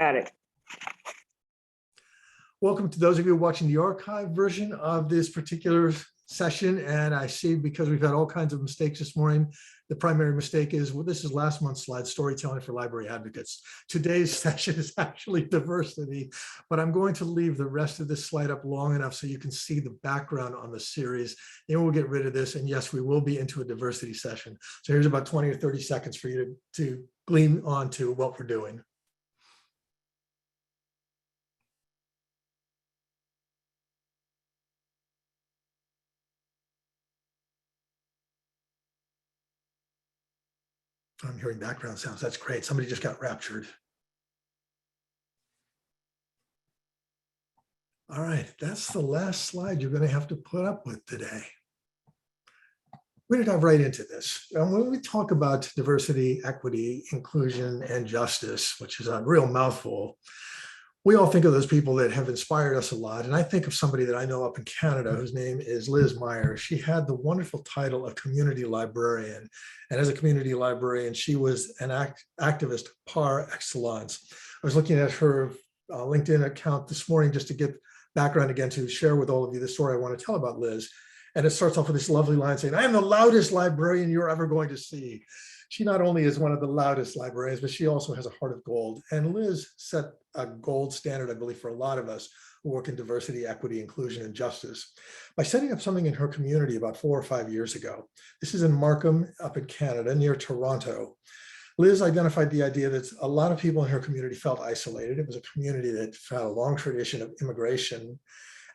Got it. Welcome to those of you watching the archive version of this particular session. And I see, because we've had all kinds of mistakes this morning, the primary mistake is, well, this is last month's slide, storytelling for library advocates. Today's session is actually diversity, but I'm going to leave the rest of this slide up long enough so you can see the background on the series. Then we'll get rid of this. And yes, we will be into a diversity session. So here's about 20 or 30 seconds for you to glean onto what we're doing. I'm hearing background sounds. That's great. Somebody just got raptured. All right, that's the last slide you're going to have to put up with today. We're going to dive right into this. And when we talk about diversity, equity, inclusion, and justice, which is a real mouthful, we all think of those people that have inspired us a lot. And I think of somebody that I know up in Canada whose name is Liz Meyer. She had the wonderful title of community librarian. And as a community librarian, she was an activist par excellence. I was looking at her LinkedIn account this morning just to get background again, to share with all of you the story I want to tell about Liz. And it starts off with this lovely line saying, "I am the loudest librarian you're ever going to see." She not only is one of the loudest librarians, but she also has a heart of gold. And Liz set a gold standard, I believe, for a lot of us who work in diversity, equity, inclusion, and justice by setting up something in her community about 4 or 5 years ago. This is in Markham up in Canada near Toronto. Liz identified the idea that a lot of people in her community felt isolated. It was a community that had a long tradition of immigration.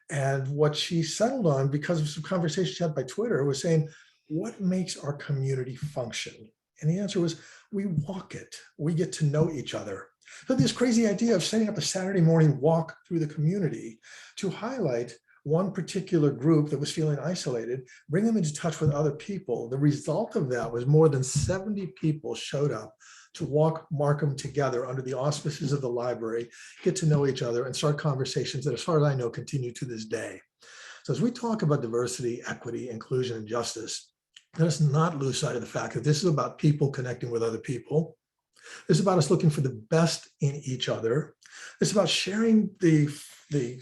And what she settled on, because of some conversations she had by Twitter, was saying, what makes our community function? And the answer was, we walk it. We get to know each other. So this crazy idea of setting up a Saturday morning walk through the community to highlight one particular group that was feeling isolated, bring them into touch with other people. The result of that was more than 70 people showed up to walk Markham together under the auspices of the library, get to know each other, and start conversations that, as far as I know, continue to this day. So as we talk about diversity, equity, inclusion, and justice, let us not lose sight of the fact that this is about people connecting with other people. It's about us looking for the best in each other. It's about sharing the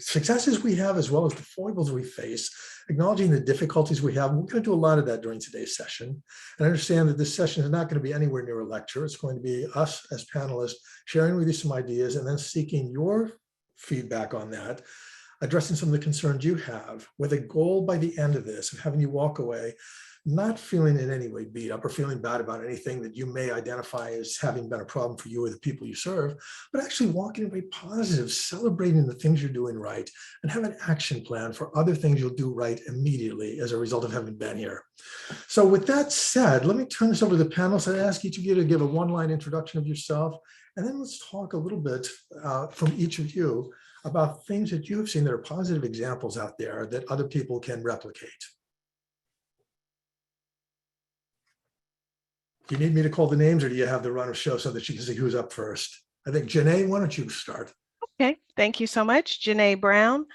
successes we have as well as the foibles we face, acknowledging the difficulties we have. We're going to do a lot of that during today's session. And understand that this session is not going to be anywhere near a lecture. It's going to be us as panelists sharing with you some ideas and then seeking your feedback on that, addressing some of the concerns you have, with a goal by the end of this of having you walk away not feeling in any way beat up or feeling bad about anything that you may identify as having been a problem for you or the people you serve, but actually walking away positive, celebrating the things you're doing right, and have an action plan for other things you'll do right immediately as a result of having been here. So with that said, let me turn this over to the panel. So I ask each of you to give a one-line introduction of yourself, and then let's talk a little bit from each of you about things that you have seen that are positive examples out there that other people can replicate. Do you need me to call the names, or do you have the run of show so that you can see who's up first? I think, Jené, why don't you start? Okay, thank you so much. Jené Brown,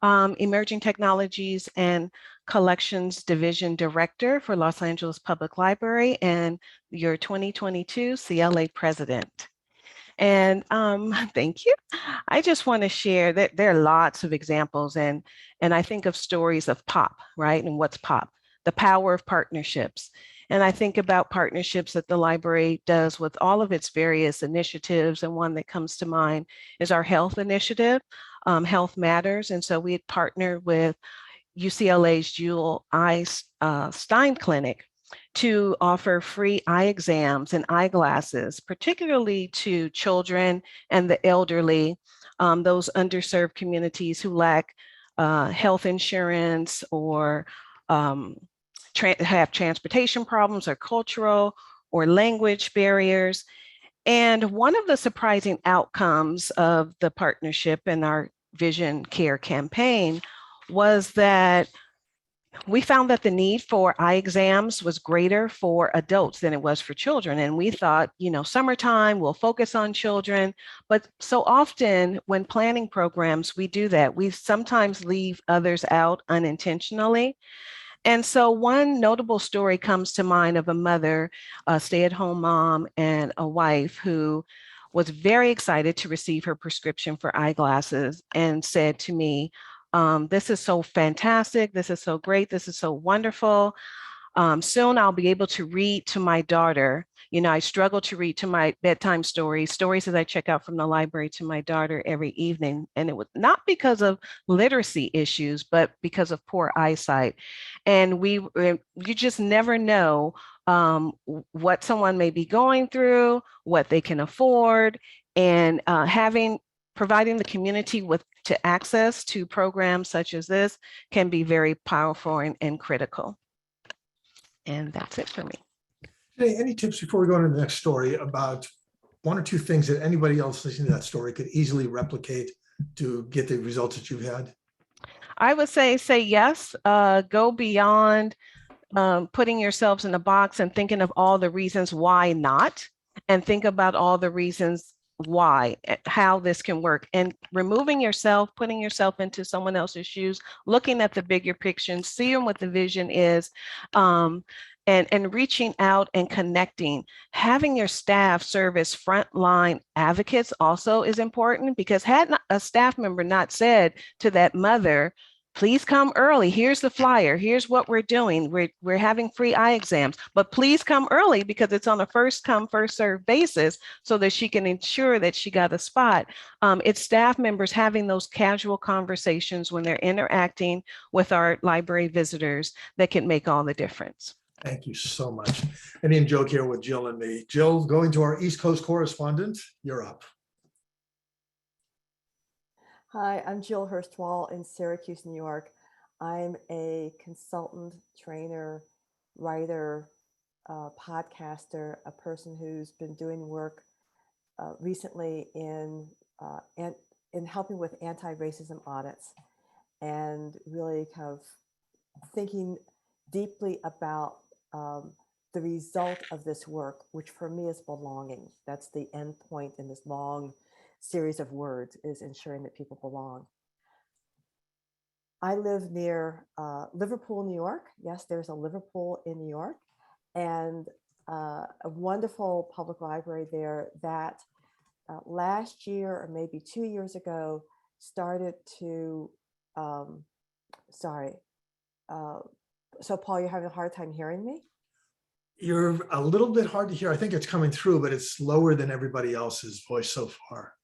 Emerging Technologies and Collections Division Director for Los Angeles Public Library and your 2022 CLA President. And thank you. I just want to share that there are lots of examples, and I think of stories of pop, right? And what's pop? The power of partnerships. And I think about partnerships that the library does with all of its various initiatives. And one that comes to mind is our health initiative, Health Matters. And so we had partnered with UCLA's Jewel Eye Stein Clinic to offer free eye exams and eyeglasses, particularly to children and the elderly, those underserved communities who lack health insurance or have transportation problems or cultural or language barriers. And one of the surprising outcomes of the partnership and our Vision Care campaign was that we found that the need for eye exams was greater for adults than it was for children. And we thought, you know, summertime, we'll focus on children. But so often when planning programs, we do that. We sometimes leave others out unintentionally. And so one notable story comes to mind of a mother, a stay-at-home mom, and a wife who was very excited to receive her prescription for eyeglasses and said to me, this is so fantastic. This is so great. This is so wonderful. Soon I'll be able to read to my daughter. I struggle to read to my bedtime stories that I check out from the library to my daughter every evening. And it was not because of literacy issues, but because of poor eyesight. And you just never know what someone may be going through, what they can afford, and providing the community with to access to programs such as this can be very powerful and critical. And that's it for me. Any tips before we go into the next story about one or two things that anybody else listening to that story could easily replicate to get the results that you've had? I would say yes, go beyond putting yourselves in a box and thinking of all the reasons why not, and think about all the reasons why, how this can work, and removing yourself, putting yourself into someone else's shoes, looking at the bigger picture, seeing what the vision is, and reaching out and connecting. Having your staff serve as frontline advocates also is important, because had a staff member not said to that mother, please come early. Here's the flyer. Here's what we're doing. We're having free eye exams, but please come early because it's on a first come, first served basis so that she can ensure that she got a spot. It's staff members having those casual conversations when they're interacting with our library visitors that can make all the difference. Thank you so much. And in joke here with Jill and me. Jill, going to our East Coast correspondent, you're up. Hi, I'm Jill Hurst-Wahl in Syracuse, New York. I'm a consultant, trainer, writer, podcaster, a person who's been doing work recently in helping with anti-racism audits, and really kind of thinking deeply about the result of this work, which for me is belonging. That's the end point in this long series of words, is ensuring that people belong. I live near Liverpool, New York. Yes, there's a Liverpool in New York, and a wonderful public library there that last year or maybe 2 years ago started to, so Paul, you're having a hard time hearing me? You're a little bit hard to hear. I think it's coming through, but it's lower than everybody else's voice so far.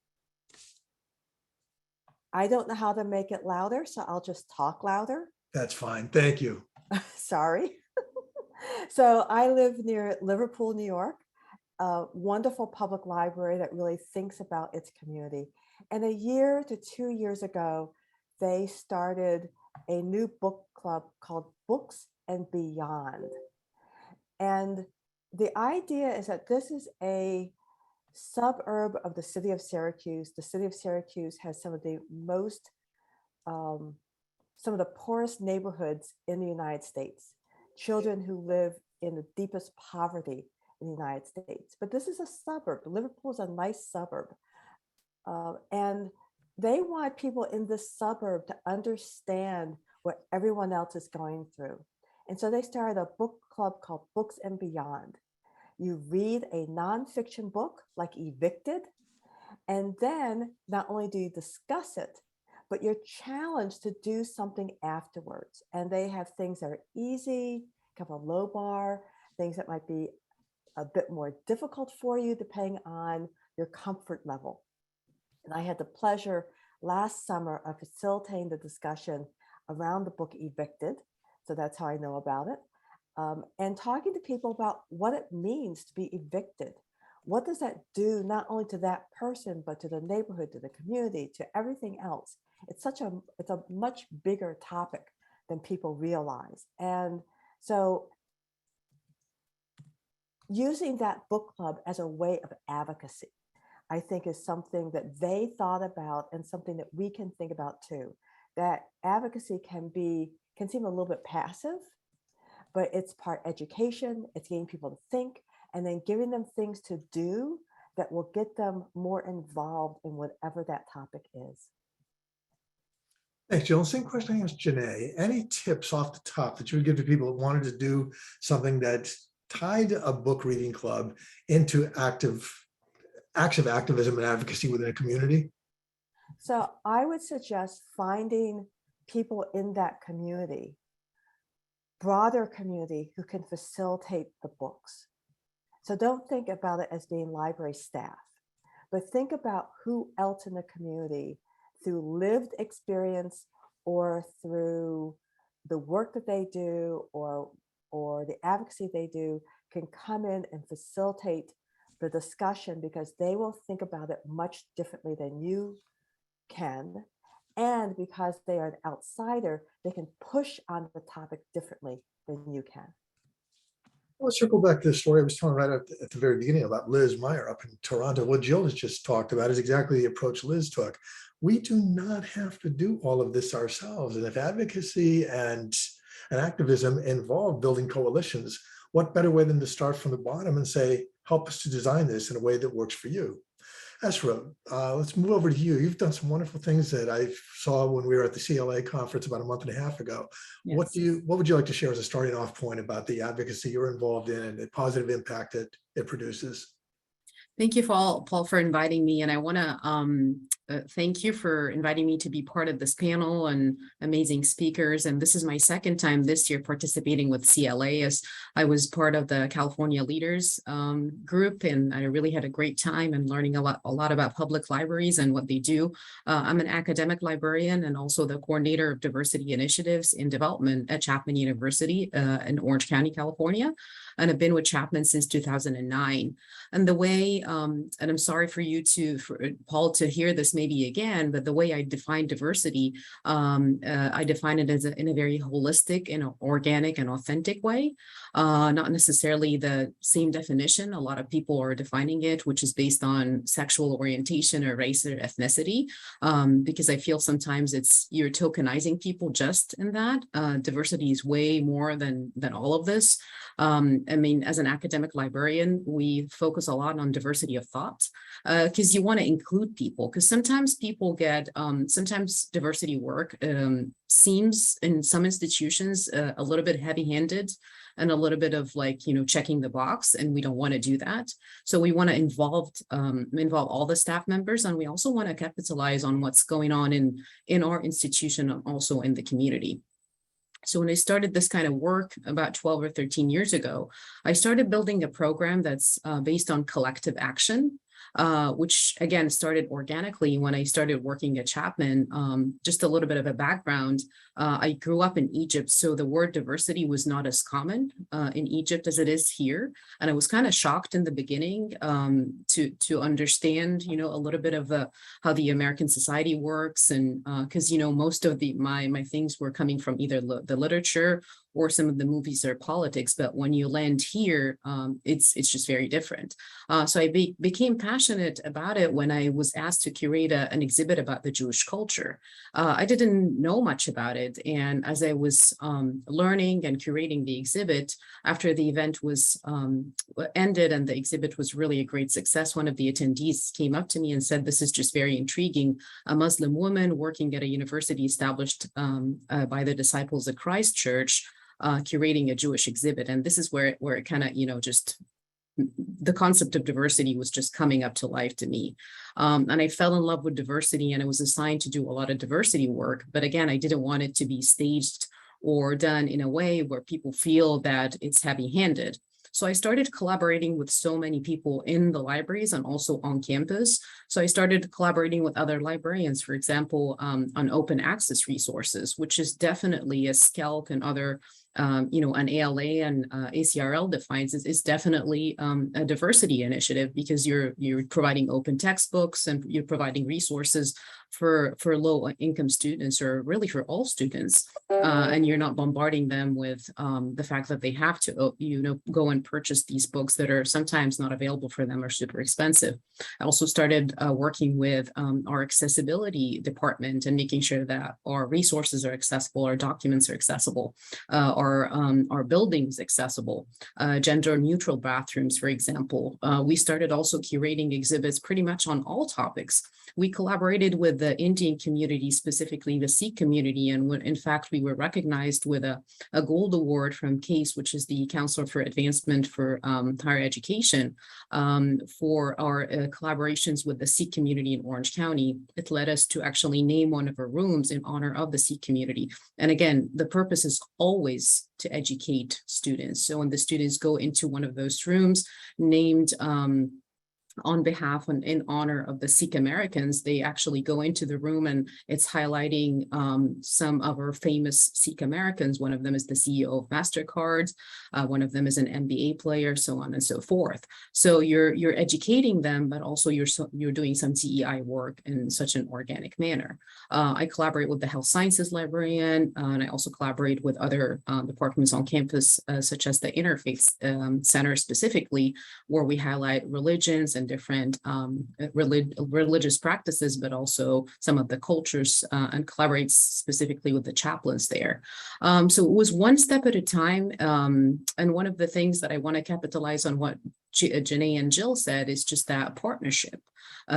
I don't know how to make it louder, so I'll just talk louder. That's fine. Thank you. Sorry. So I live near Liverpool, New York, a wonderful public library that really thinks about its community. And 1 year to 2 years ago, they started a new book club called Books and Beyond. And the idea is that this is a suburb of the city of Syracuse. The city of Syracuse has some of the most, some of the poorest neighborhoods in the United States. Children who live in the deepest poverty in the United States. But this is a suburb. Liverpool is a nice suburb. And they want people in this suburb to understand what everyone else is going through. And so they started a book club called Books and Beyond. You read a nonfiction book like Evicted, and then not only do you discuss it, but you're challenged to do something afterwards. And they have things that are easy, kind of a low bar, things that might be a bit more difficult for you depending on your comfort level. And I had the pleasure last summer of facilitating the discussion around the book Evicted. So that's how I know about it. And talking to people about what it means to be evicted. What does that do not only to that person, but to the neighborhood, to the community, to everything else? It's a much bigger topic than people realize. And so using that book club as a way of advocacy, I think is something that they thought about and something that we can think about too. That advocacy can seem a little bit passive, but it's part education, it's getting people to think, and then giving them things to do that will get them more involved in whatever that topic is. Thanks, Jill. Same question I asked Jené. Any tips off the top that you would give to people that wanted to do something that tied a book reading club into active acts of activism and advocacy within a community? So I would suggest finding people in that community, broader community, who can facilitate the books. So don't think about it as being library staff, but think about who else in the community, through lived experience or through the work that they do or the advocacy they do, can come in and facilitate the discussion, because they will think about it much differently than you can. And because they are an outsider, they can push on the topic differently than you can. Let's circle back to the story I was telling right at the very beginning about Liz Meyer up in Toronto. What Jill has just talked about is exactly the approach Liz took. We do not have to do all of this ourselves. And if advocacy and activism involve building coalitions, what better way than to start from the bottom and say, help us to design this in a way that works for you? Essraa, let's move over to you. You've done some wonderful things that I saw when we were at the CLA conference about a month and a half ago. Yes. What would you like to share as a starting off point about the advocacy you're involved in and the positive impact that it produces? Thank you, Paul, for inviting me. And I want to thank you for inviting me to be part of this panel and amazing speakers. And this is my second time this year participating with CLA, as I was part of the California Leaders group. And I really had a great time and learning a lot about public libraries and what they do. I'm an academic librarian and also the coordinator of diversity initiatives in development at Chapman University in Orange County, California. And I've been with Chapman since 2009. And the way, and I'm sorry for Paul, to hear this maybe again, but the way I define diversity, I define it as in a very holistic and organic and authentic way, not necessarily the same definition. A lot of people are defining it, which is based on sexual orientation or race or ethnicity, because I feel sometimes you're tokenizing people just in that. Diversity is way more than all of this. I mean, as an academic librarian, we focus a lot on diversity of thought because you want to include people, because sometimes people get, sometimes diversity work seems in some institutions a little bit heavy-handed and a little bit of checking the box, and we don't want to do that. So we want to involve all the staff members, and we also want to capitalize on what's going on in our institution and also in the community. So when I started this kind of work about 12 or 13 years ago, I started building a program that's based on collective action, which again started organically when I started working at Chapman. Just a little bit of a background. I grew up in Egypt, so the word diversity was not as common in Egypt as it is here. And I was kind of shocked in the beginning to understand, a little bit of how the American society works. And because, most of my things were coming from either the literature or some of the movies or politics. But when you land here, it's just very different. So I became passionate about it when I was asked to curate an exhibit about the Jewish culture. I didn't know much about it. And as I was learning and curating the exhibit, after the event was ended and the exhibit was really a great success, one of the attendees came up to me and said, "This is just very intriguing. A Muslim woman working at a university established by the Disciples of Christ Church, curating a Jewish exhibit." And this is where it kind of, just the concept of diversity was just coming up to life to me. And I fell in love with diversity, and I was assigned to do a lot of diversity work. But again, I didn't want it to be staged or done in a way where people feel that it's heavy-handed. So I started collaborating with so many people in the libraries and also on campus. So I started collaborating with other librarians, for example, on open access resources, which is definitely, as SCELC and other an ALA and ACRL defines, is definitely a diversity initiative, because you're providing open textbooks and you're providing resources for low income students, or really for all students, and you're not bombarding them with the fact that they have to go and purchase these books that are sometimes not available for them or super expensive. I also started working with our accessibility department and making sure that our resources are accessible, our documents are accessible, our buildings accessible, gender neutral bathrooms, for example. We started also curating exhibits pretty much on all topics, we collaborated with the Indian community, specifically the Sikh community. And in fact, we were recognized with a gold award from CASE, which is the Council for Advancement for Higher Education, for our collaborations with the Sikh community in Orange County. It led us to actually name one of our rooms in honor of the Sikh community. And again, the purpose is always to educate students. So when the students go into one of those rooms named on behalf and in honor of the Sikh Americans, they actually go into the room and it's highlighting some of our famous Sikh Americans. One of them is the CEO of MasterCard, one of them is an NBA player, so on and so forth. So you're educating them, but also you're doing some DEI work in such an organic manner. I collaborate with the health sciences librarian, and I also collaborate with other departments on campus, such as the Interfaith Center specifically, where we highlight religions and different religious practices, but also some of the cultures, and collaborates specifically with the chaplains there. So it was one step at a time. And one of the things that I want to capitalize on what Jené and Jill said is just that partnership.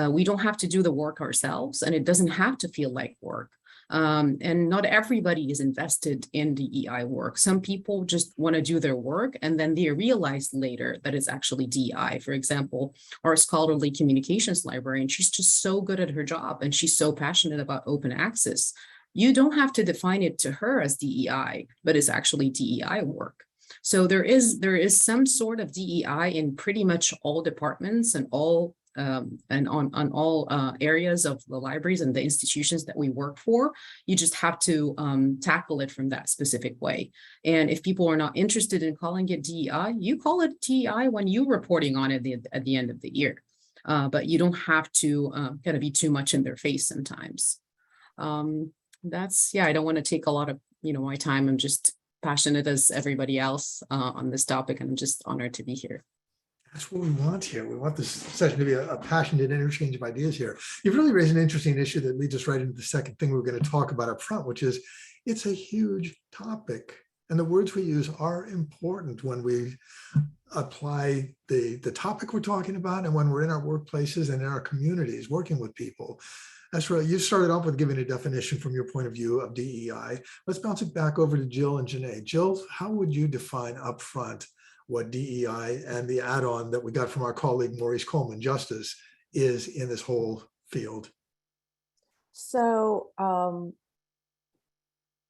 We don't have to do the work ourselves, and it doesn't have to feel like work. And not everybody is invested in DEI work. Some people just want to do their work and then they realize later that it's actually DEI. For example, our scholarly communications librarian, she's just so good at her job and she's so passionate about open access. You don't have to define it to her as DEI, but it's actually DEI work. So there is some sort of DEI in pretty much all departments and all on all areas of the libraries and the institutions that we work for. You just have to tackle it from that specific way. And if people are not interested in calling it DEI, you call it DEI when you're reporting on it at the end of the year. But you don't have to kind of be too much in their face sometimes. I don't want to take a lot of my time. I'm just passionate as everybody else on this topic, and I'm just honored to be here. That's what we want here. We want this session to be a passionate interchange of ideas here. You've really raised an interesting issue that leads us right into the second thing we're going to talk about up front, which is it's a huge topic. And the words we use are important when we apply the topic we're talking about and when we're in our workplaces and in our communities working with people. Essraa, you started off with giving a definition from your point of view of DEI. Let's bounce it back over to Jill and Jené. Jill, how would you define upfront what DEI and the add-on that we got from our colleague Maurice Coleman, Justice, is in this whole field? So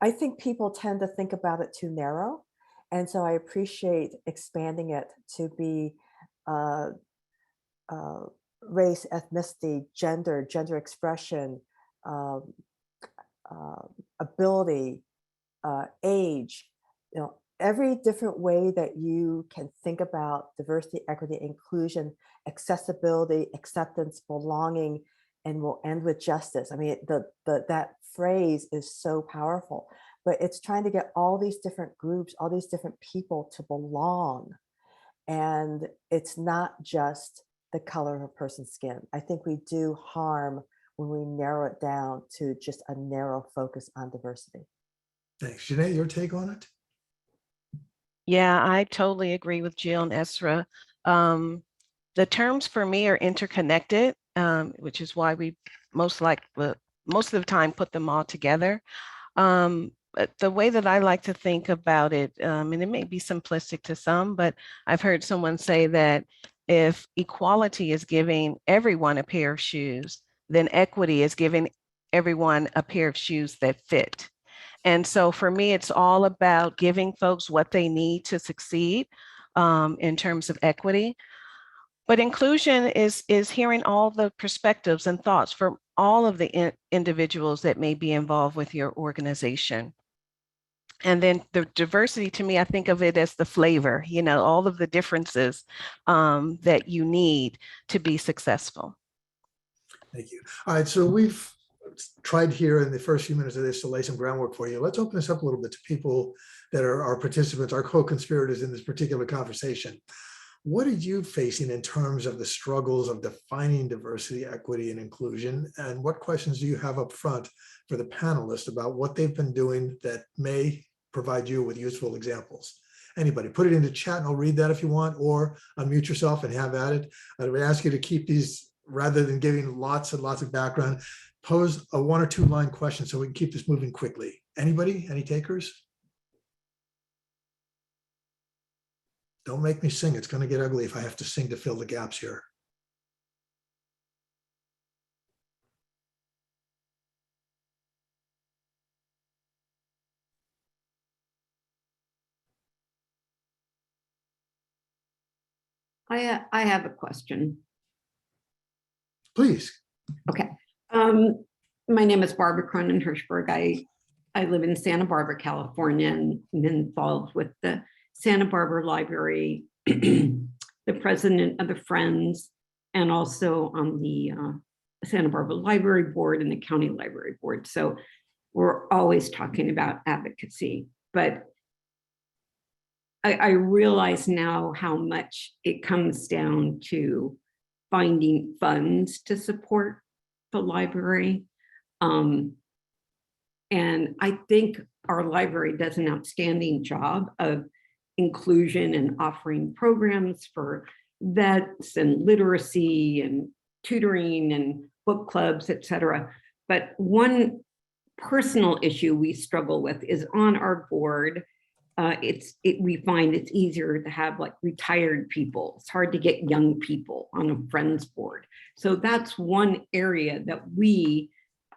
I think people tend to think about it too narrow. And so I appreciate expanding it to be race, ethnicity, gender expression, ability, age, every different way that you can think about diversity, equity, inclusion, accessibility, acceptance, belonging, and we'll end with justice. I mean, that phrase is so powerful, but it's trying to get all these different groups, all these different people to belong. And it's not just the color of a person's skin. I think we do harm when we narrow it down to just a narrow focus on diversity. Thanks. Jené, your take on it? Yeah, I totally agree with Jill and Essraa. The terms for me are interconnected, which is why we most of the time put them all together. But the way that I like to think about it, and it may be simplistic to some, but I've heard someone say that if equality is giving everyone a pair of shoes, then equity is giving everyone a pair of shoes that fit. And so for me, it's all about giving folks what they need to succeed in terms of equity. But inclusion is hearing all the perspectives and thoughts from all of the individuals that may be involved with your organization. And then the diversity, to me, I think of it as the flavor, all of the differences that you need to be successful. Thank you. All right, so we've tried here in the first few minutes of this to lay some groundwork for you. Let's open this up a little bit to people that are our participants, our co-conspirators in this particular conversation. What are you facing in terms of the struggles of defining diversity, equity, and inclusion? And what questions do you have up front for the panelists about what they've been doing that may provide you with useful examples? Anybody, put it into chat and I'll read that if you want, or unmute yourself and have at it. I would ask you to keep these rather than giving lots and lots of background, pose a 1 or 2 line question so we can keep this moving quickly. Anybody? Any takers? Don't make me sing. It's going to get ugly if I have to sing to fill the gaps here. I have a question. Please. Okay. My name is Barbara Cronin Hirschberg. I live in Santa Barbara, California, and am involved with the Santa Barbara Library, the president of the Friends, and also on the Santa Barbara Library Board and the County Library Board. So we're always talking about advocacy, but I realize now how much it comes down to finding funds to support the library. And I think our library does an outstanding job of inclusion and offering programs for vets and literacy and tutoring and book clubs, et cetera. But one personal issue we struggle with is on our board. We find it's easier to have like retired people. It's hard to get young people on a Friends board. So that's one area that we,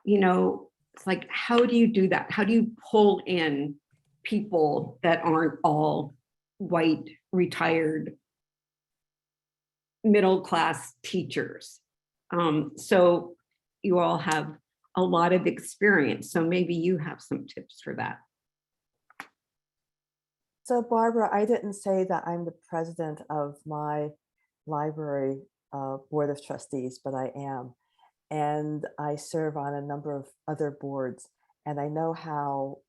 it's like, how do you do that? How do you pull in people that aren't all white, retired, middle-class teachers? So you all have a lot of experience. So maybe you have some tips for that. So Barbara, I didn't say that I'm the president of my library board of trustees, but I am. And I serve on a number of other boards, and I know how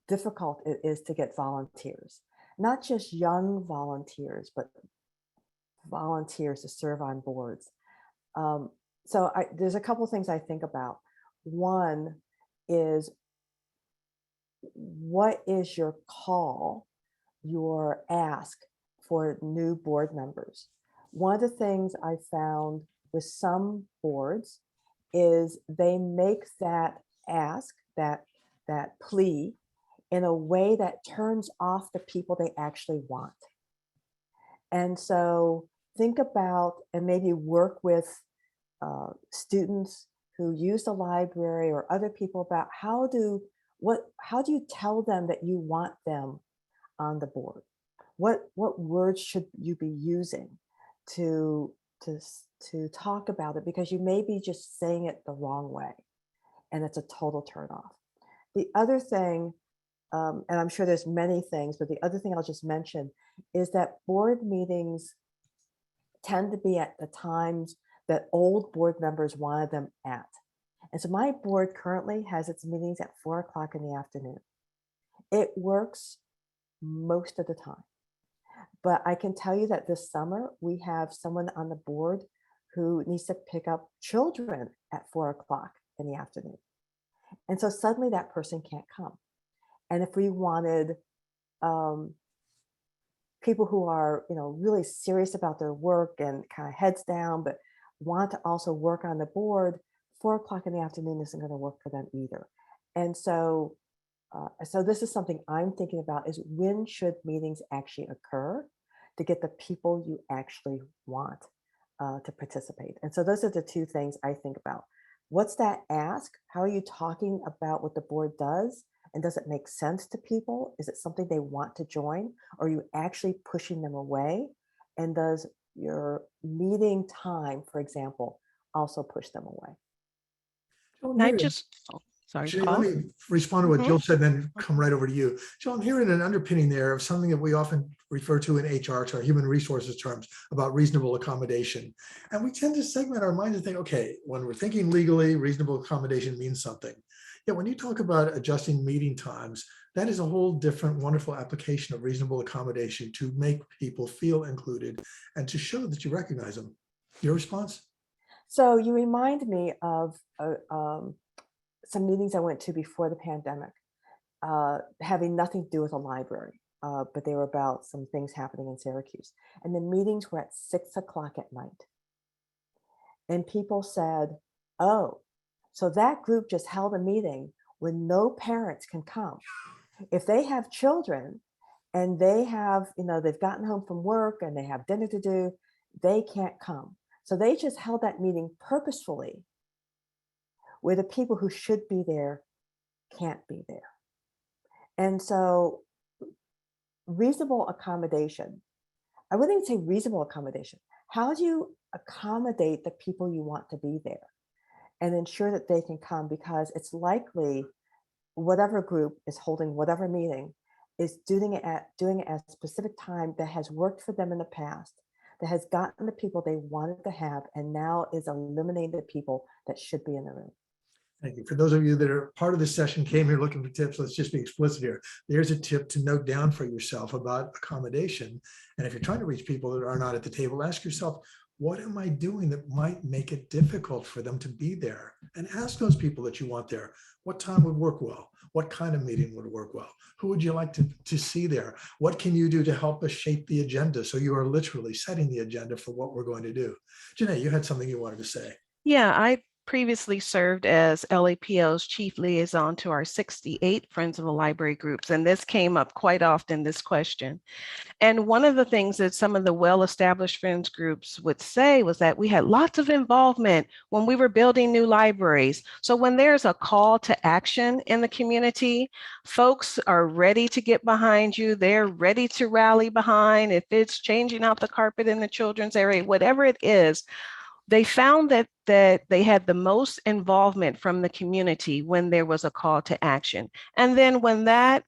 difficult it is to get volunteers, not just young volunteers, but volunteers to serve on boards. So there's a couple of things I think about. One is, what is your call, your ask for new board members? One of the things I found with some boards is they make that ask, that plea, in a way that turns off the people they actually want. And so think about, and maybe work with students who use the library or other people about how do you tell them that you want them on the board? What words should you be using to talk about it? Because you may be just saying it the wrong way, and it's a total turnoff. The other thing, and I'm sure there's many things, but the other thing I'll just mention is that board meetings tend to be at the times that old board members wanted them at. And so my board currently has its meetings at 4 o'clock in the afternoon. It works most of the time. But I can tell you that this summer, we have someone on the board who needs to pick up children at 4 o'clock in the afternoon. And so suddenly that person can't come. And if we wanted people who are, really serious about their work and kind of heads down, but want to also work on the board, 4 o'clock in the afternoon isn't going to work for them either. And so, so this is something I'm thinking about, is when should meetings actually occur to get the people you actually want to participate. And so those are the two things I think about. What's that ask? How are you talking about what the board does? And does it make sense to people? Is it something they want to join? Or are you actually pushing them away? And does your meeting time, for example, also push them away? Not just, sorry, Jené, Paul. let me respond to what Jill said, then come right over to you. Jill, I'm hearing an underpinning there of something that we often refer to in HR, to our human resources terms, about reasonable accommodation. And we tend to segment our minds and think, okay, when we're thinking legally, reasonable accommodation means something. Yet when you talk about adjusting meeting times, that is a whole different wonderful application of reasonable accommodation to make people feel included and to show that you recognize them. Your response? So you remind me of some meetings I went to before the pandemic, having nothing to do with a library, but they were about some things happening in Syracuse. And the meetings were at 6 o'clock at night. And people said, oh, so that group just held a meeting when no parents can come. If they have children and they have, they've gotten home from work and they have dinner to do, they can't come. So they just held that meeting purposefully where the people who should be there can't be there. And so reasonable accommodation, I wouldn't even say reasonable accommodation. How do you accommodate the people you want to be there and ensure that they can come? Because it's likely whatever group is holding whatever meeting is doing it at a specific time that has worked for them in the past, that has gotten the people they wanted to have, and now is eliminating the people that should be in the room. Thank you. For those of you that are part of this session, came here looking for tips, let's just be explicit here. There's a tip to note down for yourself about accommodation. And if you're trying to reach people that are not at the table, ask yourself, what am I doing that might make it difficult for them to be there? And ask those people that you want there, what time would work well? What kind of meeting would work well? Who would you like to see there? What can you do to help us shape the agenda? So you are literally setting the agenda for what we're going to do. Jené, you had something you wanted to say. Yeah, I previously served as LAPL's chief liaison to our 68 Friends of the Library groups, and this came up quite often, this question. And one of the things that some of the well-established Friends groups would say was that we had lots of involvement when we were building new libraries. So when there's a call to action in the community, folks are ready to get behind you. They're ready to rally behind. If it's changing out the carpet in the children's area, whatever it is, they found that they had the most involvement from the community when there was a call to action. And then when that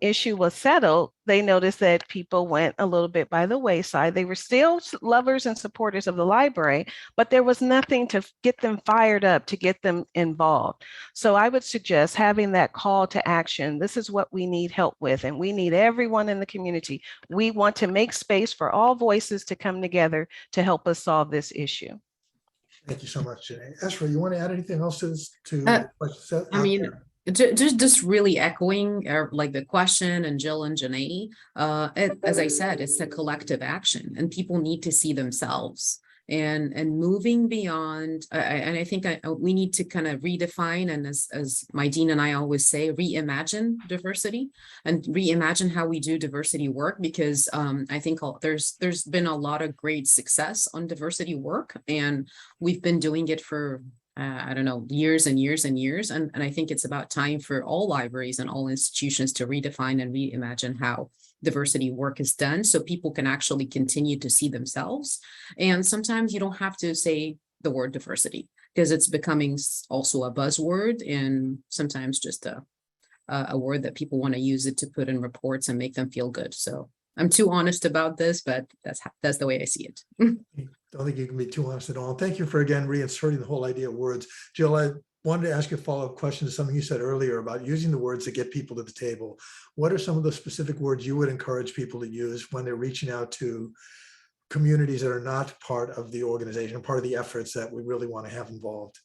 issue was settled, they noticed that people went a little bit by the wayside. They were still lovers and supporters of the library, but there was nothing to get them fired up, to get them involved. So I would suggest having that call to action. This is what we need help with, and we need everyone in the community. We want to make space for all voices to come together to help us solve this issue. Thank you so much, Jené. Essraa, you want to add anything else to this? I mean, just really echoing like the question and Jill and Jené, as I said, it's a collective action and people need to see themselves and moving beyond. And I think we need to kind of redefine, and as my dean and I always say, reimagine diversity and reimagine how we do diversity work, because I think there's been a lot of great success on diversity work, and we've been doing it for I don't know, years and years and years. And I think it's about time for all libraries and all institutions to redefine and reimagine how diversity work is done so people can actually continue to see themselves. And sometimes you don't have to say the word diversity because it's becoming also a buzzword and sometimes just a word that people want to use it to put in reports and make them feel good. So I'm too honest about this, but that's the way I see it. Don't think you can be too honest at all. Thank you for, again, reinserting the whole idea of words. Jill, I wanted to ask you a follow-up question to something you said earlier about using the words to get people to the table. What are some of the specific words you would encourage people to use when they're reaching out to communities that are not part of the organization, part of the efforts that we really want to have involved?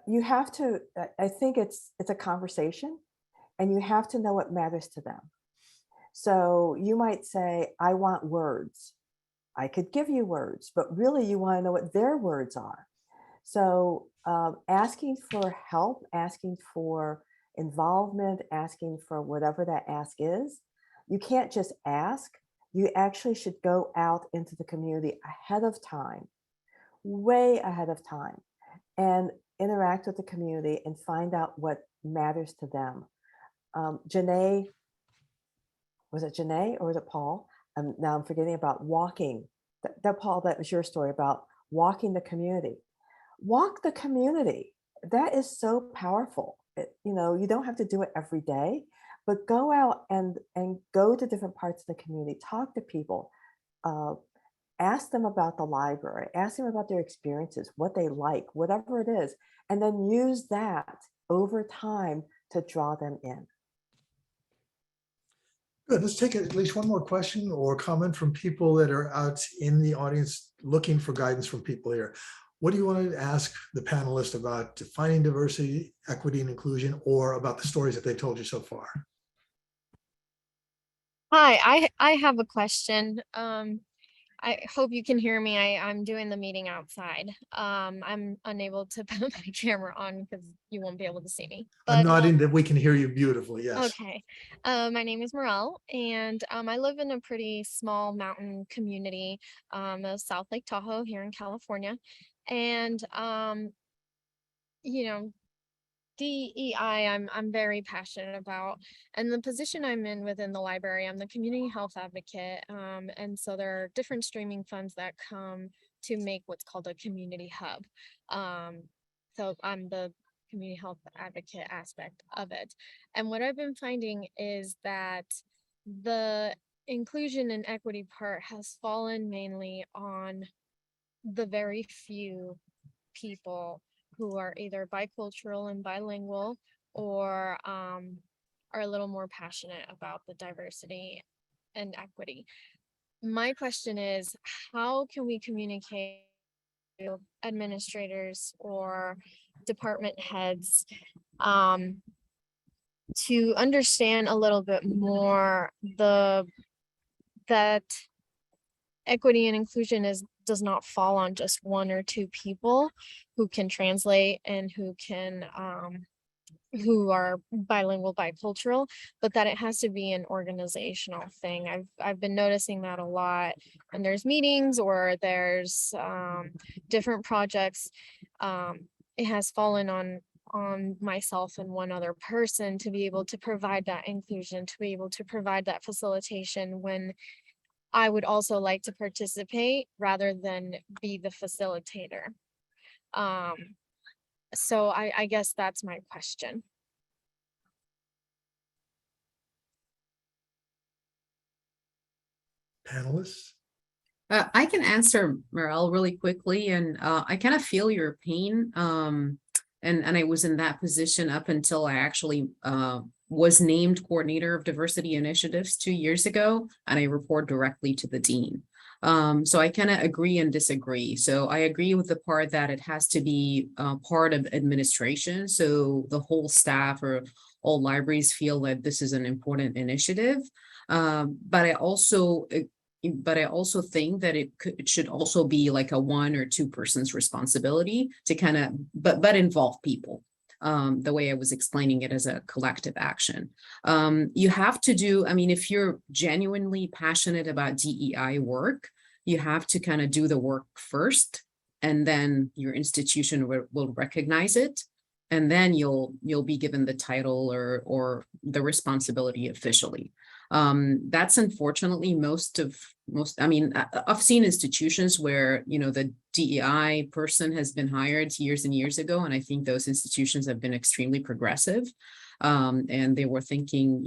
You have to, I think it's a conversation, and you have to know what matters to them. So you might say, I want words. I could give you words, but really you want to know what their words are. So asking for help, asking for involvement, asking for whatever that ask is, you can't just ask. You actually should go out into the community ahead of time, way ahead of time, and interact with the community and find out what matters to them. Jené, was it Jené or was it Paul? Now I'm forgetting about walking. That Paul, that was your story about walking the community. Walk the community. That is so powerful. You don't have to do it every day, but go out and go to different parts of the community, talk to people, ask them about the library, ask them about their experiences, what they like, whatever it is, and then use that over time to draw them in. Good. Let's take at least one more question or comment from people that are out in the audience looking for guidance from people here. What do you want to ask the panelists about defining diversity, equity, and inclusion, or about the stories that they've told you so far? Hi, I have a question. I hope you can hear me. I'm doing the meeting outside. I'm unable to put my camera on because you won't be able to see me. I'm But nodding that we can hear you beautifully. Yes. okay. My name is Morel, and I live in a pretty small mountain community, of South Lake Tahoe here in California. And you know, DEI, I'm very passionate about, and the position I'm in within the library, I'm the community health advocate, and so there are different streaming funds that come to make what's called a community hub. So I'm the community health advocate aspect of it, and what I've been finding is that the inclusion and equity part has fallen mainly on the very few people who are either bicultural and bilingual or are a little more passionate about the diversity and equity. My question is, how can we communicate to administrators or department heads to understand a little bit more that equity and inclusion does not fall on just one or two people who can translate and who are bilingual, bicultural, but that it has to be an organizational thing. I've been noticing that a lot when there's meetings or there's different projects. It has fallen on myself and one other person to be able to provide that inclusion, to be able to provide that facilitation when I would also like to participate rather than be the facilitator. So I guess that's my question. Panelists. I can answer, Morel, really quickly, and I kind of feel your pain. And I was in that position up until I actually was named coordinator of diversity initiatives 2 years ago, and I report directly to the dean. So I kind of agree and disagree. So I agree with the part that it has to be part of administration. So the whole staff or all libraries feel that this is an important initiative. But I also think that it should also be like a 1 or 2 persons responsibility to kind of, but involve people. The way I was explaining it as a collective action. You have to do, I mean, if you're genuinely passionate about DEI work, you have to kind of do the work first, and then your institution will recognize it. And then you'll be given the title or the responsibility officially. That's unfortunately I mean, I've seen institutions where, the DEI person has been hired years and years ago, and I think those institutions have been extremely progressive. And they were thinking,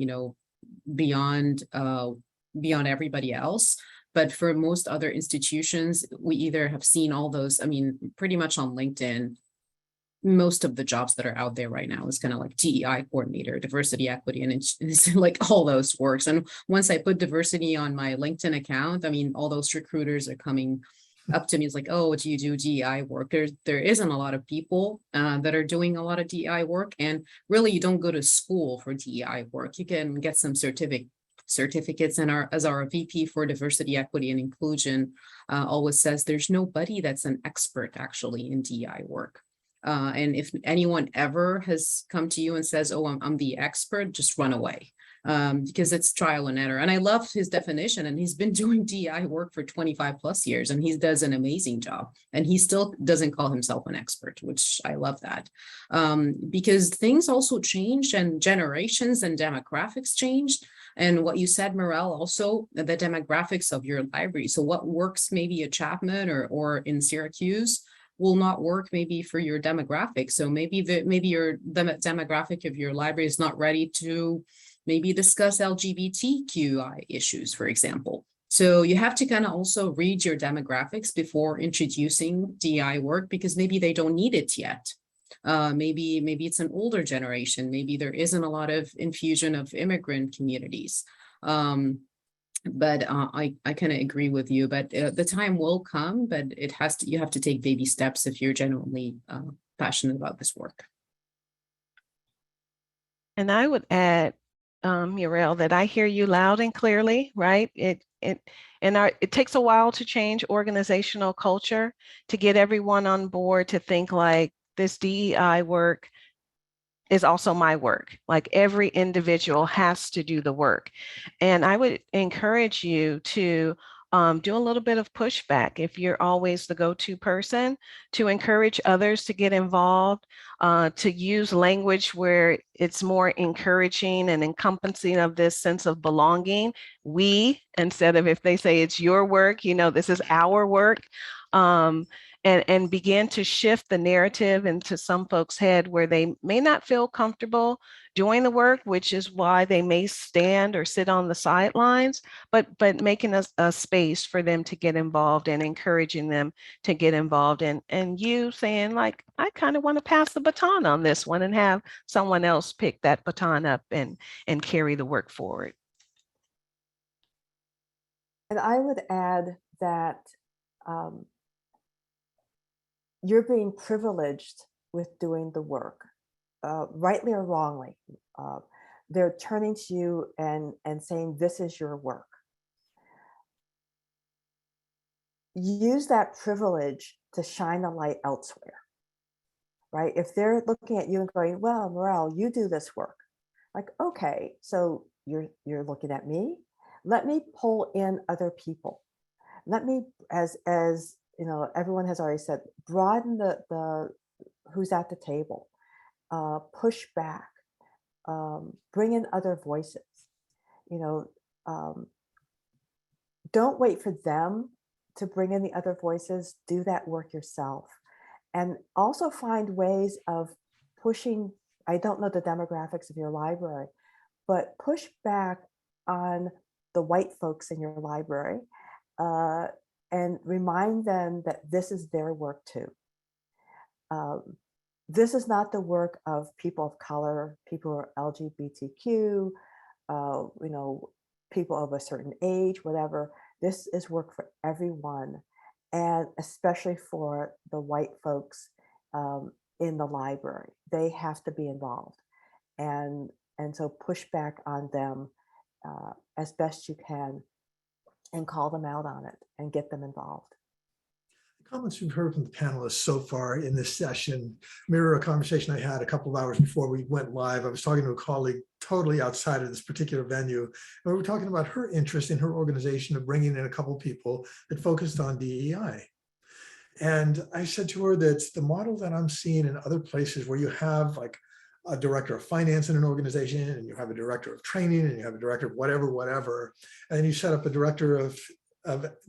beyond everybody else. But for most other institutions, we either have seen all those, I mean, pretty much on LinkedIn, most of the jobs that are out there right now is kind of like DEI coordinator, diversity, equity, and it's like all those works. And once I put diversity on my LinkedIn account, I mean, all those recruiters are coming up to me. It's like, oh, do you do DEI work? There isn't a lot of people that are doing a lot of DEI work. And really, you don't go to school for DEI work. You can get some certificates, and as our VP for diversity, equity, and inclusion always says, there's nobody that's an expert actually in DEI work. And if anyone ever has come to you and says, oh, I'm the expert, just run away, because it's trial and error. And I love his definition, and he's been doing DEI work for 25 plus years, and he does an amazing job. And he still doesn't call himself an expert, which I love that, because things also changed, and generations and demographics changed. And what you said, Morel, also the demographics of your library. So what works maybe at Chapman or in Syracuse will not work maybe for your demographic. So maybe your demographic of your library is not ready to maybe discuss LGBTQI issues, for example. So you have to kind of also read your demographics before introducing DEI work, because maybe they don't need it yet. Maybe it's an older generation. Maybe there isn't a lot of infusion of immigrant communities. But I kind of agree with you, but the time will come, but you have to take baby steps if you're genuinely passionate about this work. And I would add, Muriel, that I hear you loud and clearly, right? It takes a while to change organizational culture, to get everyone on board to think like this DEI work is also my work. Like every individual has to do the work. And I would encourage you to do a little bit of pushback if you're always the go-to person, to encourage others to get involved, to use language where it's more encouraging and encompassing of this sense of belonging. We, instead of if they say it's your work, you know, this is our work. And begin to shift the narrative into some folks' head where they may not feel comfortable doing the work, which is why they may stand or sit on the sidelines, but making a space for them to get involved and encouraging them to get involved. And you saying like, I kind of want to pass the baton on this one and have someone else pick that baton up and carry the work forward. And I would add that you're being privileged with doing the work, rightly or wrongly. They're turning to you and saying, this is your work. Use that privilege to shine a light elsewhere, right? If they're looking at you and going, well, Morel, you do this work. Like, okay, so you're looking at me. Let me pull in other people. Let me, as you know, everyone has already said, broaden the who's at the table, push back, bring in other voices. You know, don't wait for them to bring in the other voices. Do that work yourself, and also find ways of pushing. I don't know the demographics of your library, but push back on the white folks in your library. And remind them that this is their work too. This is not the work of people of color, people who are LGBTQ, you know, people of a certain age, whatever. This is work for everyone, and especially for the white folks in the library. They have to be involved, and so push back on them as best you can, and call them out on it and get them involved. The comments we've heard from the panelists so far in this session mirror a conversation I had a couple of hours before we went live. I was talking to a colleague totally outside of this particular venue, and we were talking about her interest in her organization of bringing in a couple of people that focused on DEI. And I said to her that the model that I'm seeing in other places where you have like a director of finance in an organization, and you have a director of training, and you have a director of whatever, and then you set up a director of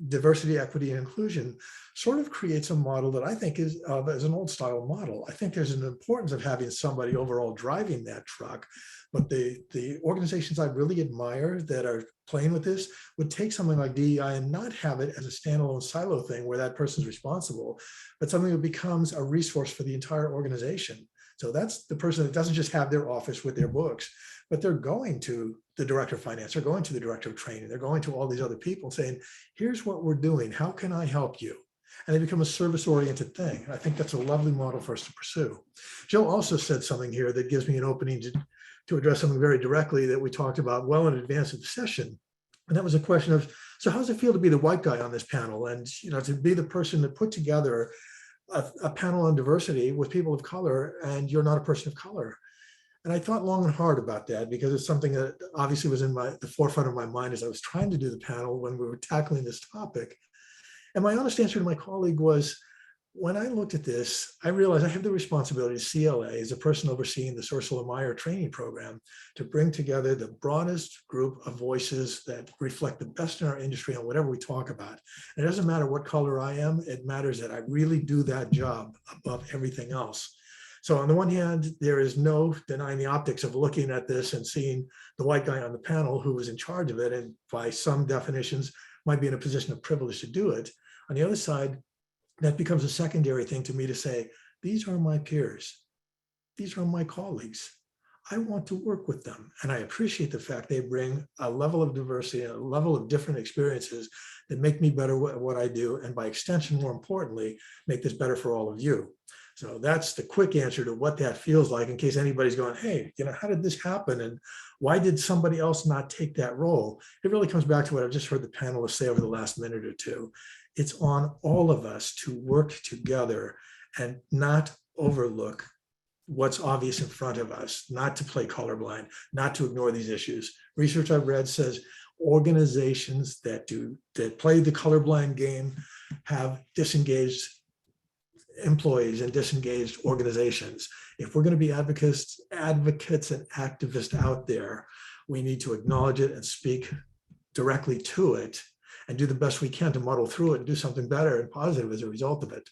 diversity, equity, and inclusion, sort of creates a model that I think is as an old style model. I think there's an importance of having somebody overall driving that truck, but the organizations I really admire that are playing with this would take something like DEI and not have it as a standalone silo thing where that person's responsible, but something that becomes a resource for the entire organization. So that's the person that doesn't just have their office with their books, but they're going to the director of finance, they're going to the director of training, they're going to all these other people saying, here's what we're doing, how can I help you? And they become a service-oriented thing. I think that's a lovely model for us to pursue. Joe also said something here that gives me an opening to address something very directly that we talked about well in advance of the session. And that was a question of, so how does it feel to be the white guy on this panel? And you know, to be the person that put together a panel on diversity with people of color, and you're not a person of color. And I thought long and hard about that because it's something that obviously was in the forefront of my mind as I was trying to do the panel when we were tackling this topic. And my honest answer to my colleague was, when I looked at this, I realized I have the responsibility as CLA, as a person overseeing this Ursula Meyer training program, to bring together the broadest group of voices that reflect the best in our industry on whatever we talk about. And it doesn't matter what color I am, it matters that I really do that job above everything else. So on the one hand, there is no denying the optics of looking at this and seeing the white guy on the panel who was in charge of it, and by some definitions might be in a position of privilege to do it. On the other side, that becomes a secondary thing to me to say, these are my peers. These are my colleagues. I want to work with them. And I appreciate the fact they bring a level of diversity and a level of different experiences that make me better at what I do. And by extension, more importantly, make this better for all of you. So that's the quick answer to what that feels like, in case anybody's going, hey, how did this happen? And why did somebody else not take that role? It really comes back to what I've just heard the panelists say over the last minute or two. It's on all of us to work together and not overlook what's obvious in front of us, not to play colorblind, not to ignore these issues. Research I've read says organizations that play the colorblind game have disengaged employees and disengaged organizations. If we're going to be advocates and activists out there, we need to acknowledge it and speak directly to it and do the best we can to muddle through it and do something better and positive as a result of it.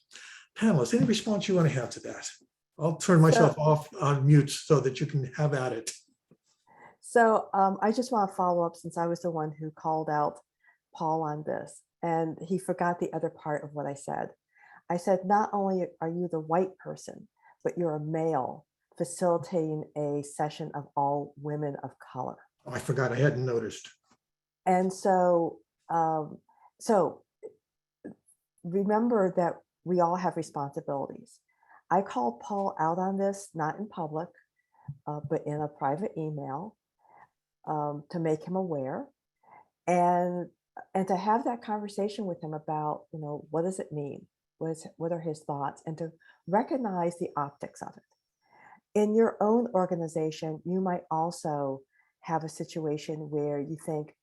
Panelists, any response you want to have to that? I'll turn myself off on mute so that you can have at it. So I just want to follow up, since I was the one who called out Paul on this, and he forgot the other part of what I said. I said, not only are you the white person, but you're a male facilitating a session of all women of color. Oh, I forgot, I hadn't noticed. And so, remember that we all have responsibilities. I called Paul out on this, not in public, but in a private email, to make him aware, and to have that conversation with him about, what does it mean? What are his thoughts? And to recognize the optics of it. In your own organization, you might also have a situation where you think,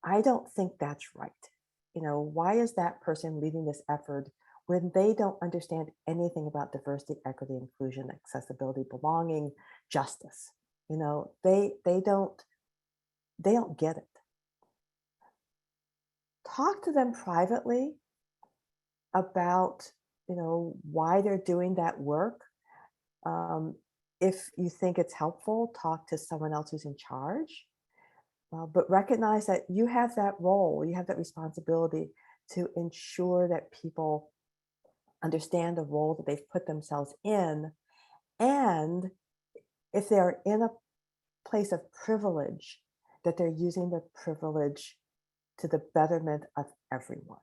I don't think that's right. Why is that person leading this effort when they don't understand anything about diversity, equity, inclusion, accessibility, belonging, justice? They don't get it. Talk to them privately about, why they're doing that work. If you think it's helpful, talk to someone else who's in charge. But recognize that you have that role, you have that responsibility to ensure that people understand the role that they've put themselves in. And if they're in a place of privilege, that they're using the privilege to the betterment of everyone.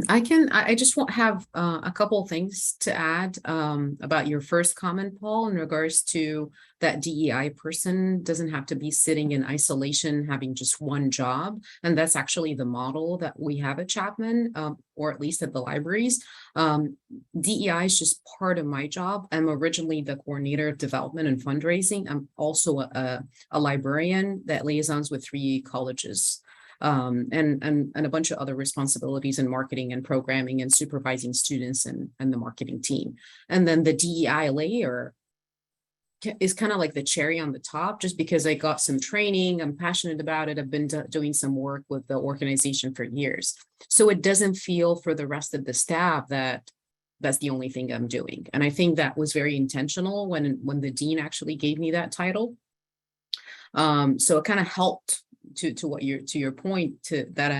I just want have a couple of things to add about your first comment, Paul, in regards to that DEI person doesn't have to be sitting in isolation, having just one job. And that's actually the model that we have at Chapman, or at least at the libraries. DEI is just part of my job. I'm originally the coordinator of development and fundraising. I'm also a librarian that liaisons with 3 colleges. And a bunch of other responsibilities in marketing and programming and supervising students and the marketing team. And then the DEI layer is kind of like the cherry on the top, just because I got some training, I'm passionate about it, I've been doing some work with the organization for years. So it doesn't feel for the rest of the staff that that's the only thing I'm doing. And I think that was very intentional when the dean actually gave me that title. So it kind of helped to your point that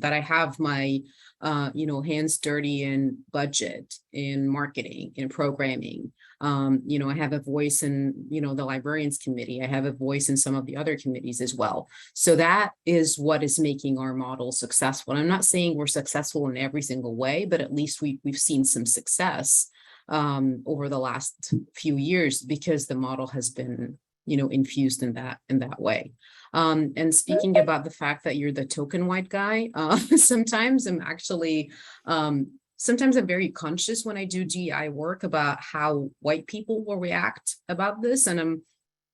I have my hands dirty in budget, in marketing, in programming. I have a voice in the librarians committee. I have a voice in some of the other committees as well. So that is what is making our model successful. And I'm not saying we're successful in every single way, but at least we've seen some success over the last few years because the model has been infused in that way. And speaking about the fact that you're the token white guy, sometimes I'm actually, sometimes I'm very conscious when I do DEI work about how white people will react about this. And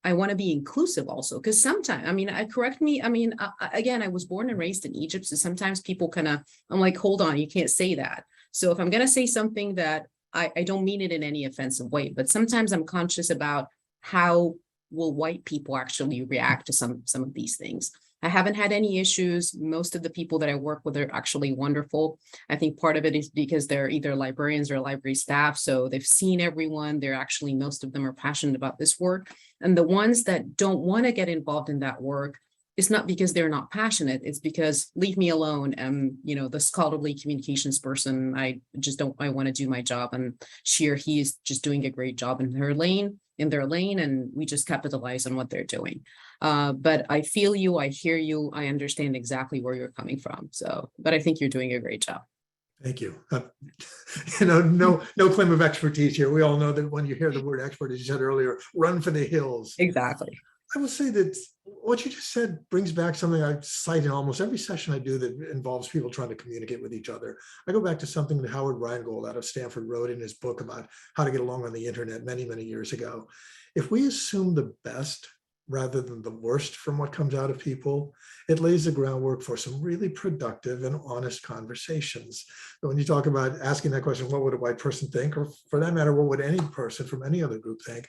I want to be inclusive also, because sometimes, again, I was born and raised in Egypt. So sometimes people I'm like, hold on, you can't say that. So if I'm going to say something that I don't mean it in any offensive way, but sometimes I'm conscious about how will white people actually react to some of these things. I haven't had any issues. Most of the people that I work with are actually wonderful. I think part of it is because they're either librarians or library staff. So they've seen everyone. Most of them are passionate about this work. And the ones that don't want to get involved in that work, it's not because they're not passionate. It's because leave me alone. The scholarly communications person, I want to do my job. And she or he is just doing a great job in her lane. in their lane, and we just capitalize on what they're doing. But I feel you, I hear you, I understand exactly where you're coming from. So, but I think you're doing a great job. Thank you. No claim of expertise here. We all know that when you hear the word expert, as you said earlier, run for the hills. Exactly. I will say that what you just said brings back something I cite in almost every session I do that involves people trying to communicate with each other. I go back to something that Howard Rheingold out of Stanford wrote in his book about how to get along on the internet many, many years ago. If we assume the best rather than the worst from what comes out of people, it lays the groundwork for some really productive and honest conversations. But when you talk about asking that question, what would a white person think? Or for that matter, what would any person from any other group think?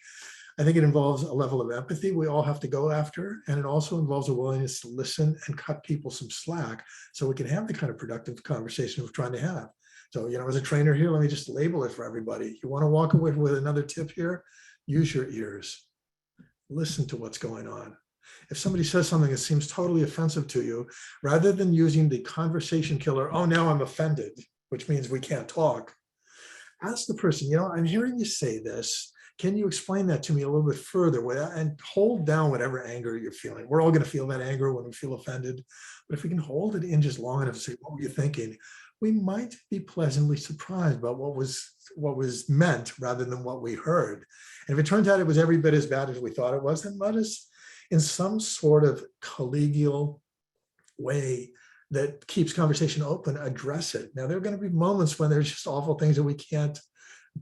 I think it involves a level of empathy we all have to go after. And it also involves a willingness to listen and cut people some slack so we can have the kind of productive conversation we're trying to have. So, as a trainer here, let me just label it for everybody. You want to walk away with another tip here? Use your ears. Listen to what's going on. If somebody says something that seems totally offensive to you, rather than using the conversation killer, oh, now I'm offended, which means we can't talk, ask the person, I'm hearing you say this. Can you explain that to me a little bit further? And hold down whatever anger you're feeling. We're all going to feel that anger when we feel offended. But if we can hold it in just long enough to say, what were you thinking? We might be pleasantly surprised about what was meant rather than what we heard. And if it turns out it was every bit as bad as we thought it was, then let us, in some sort of collegial way that keeps conversation open, address it. Now, there are going to be moments when there's just awful things that we can't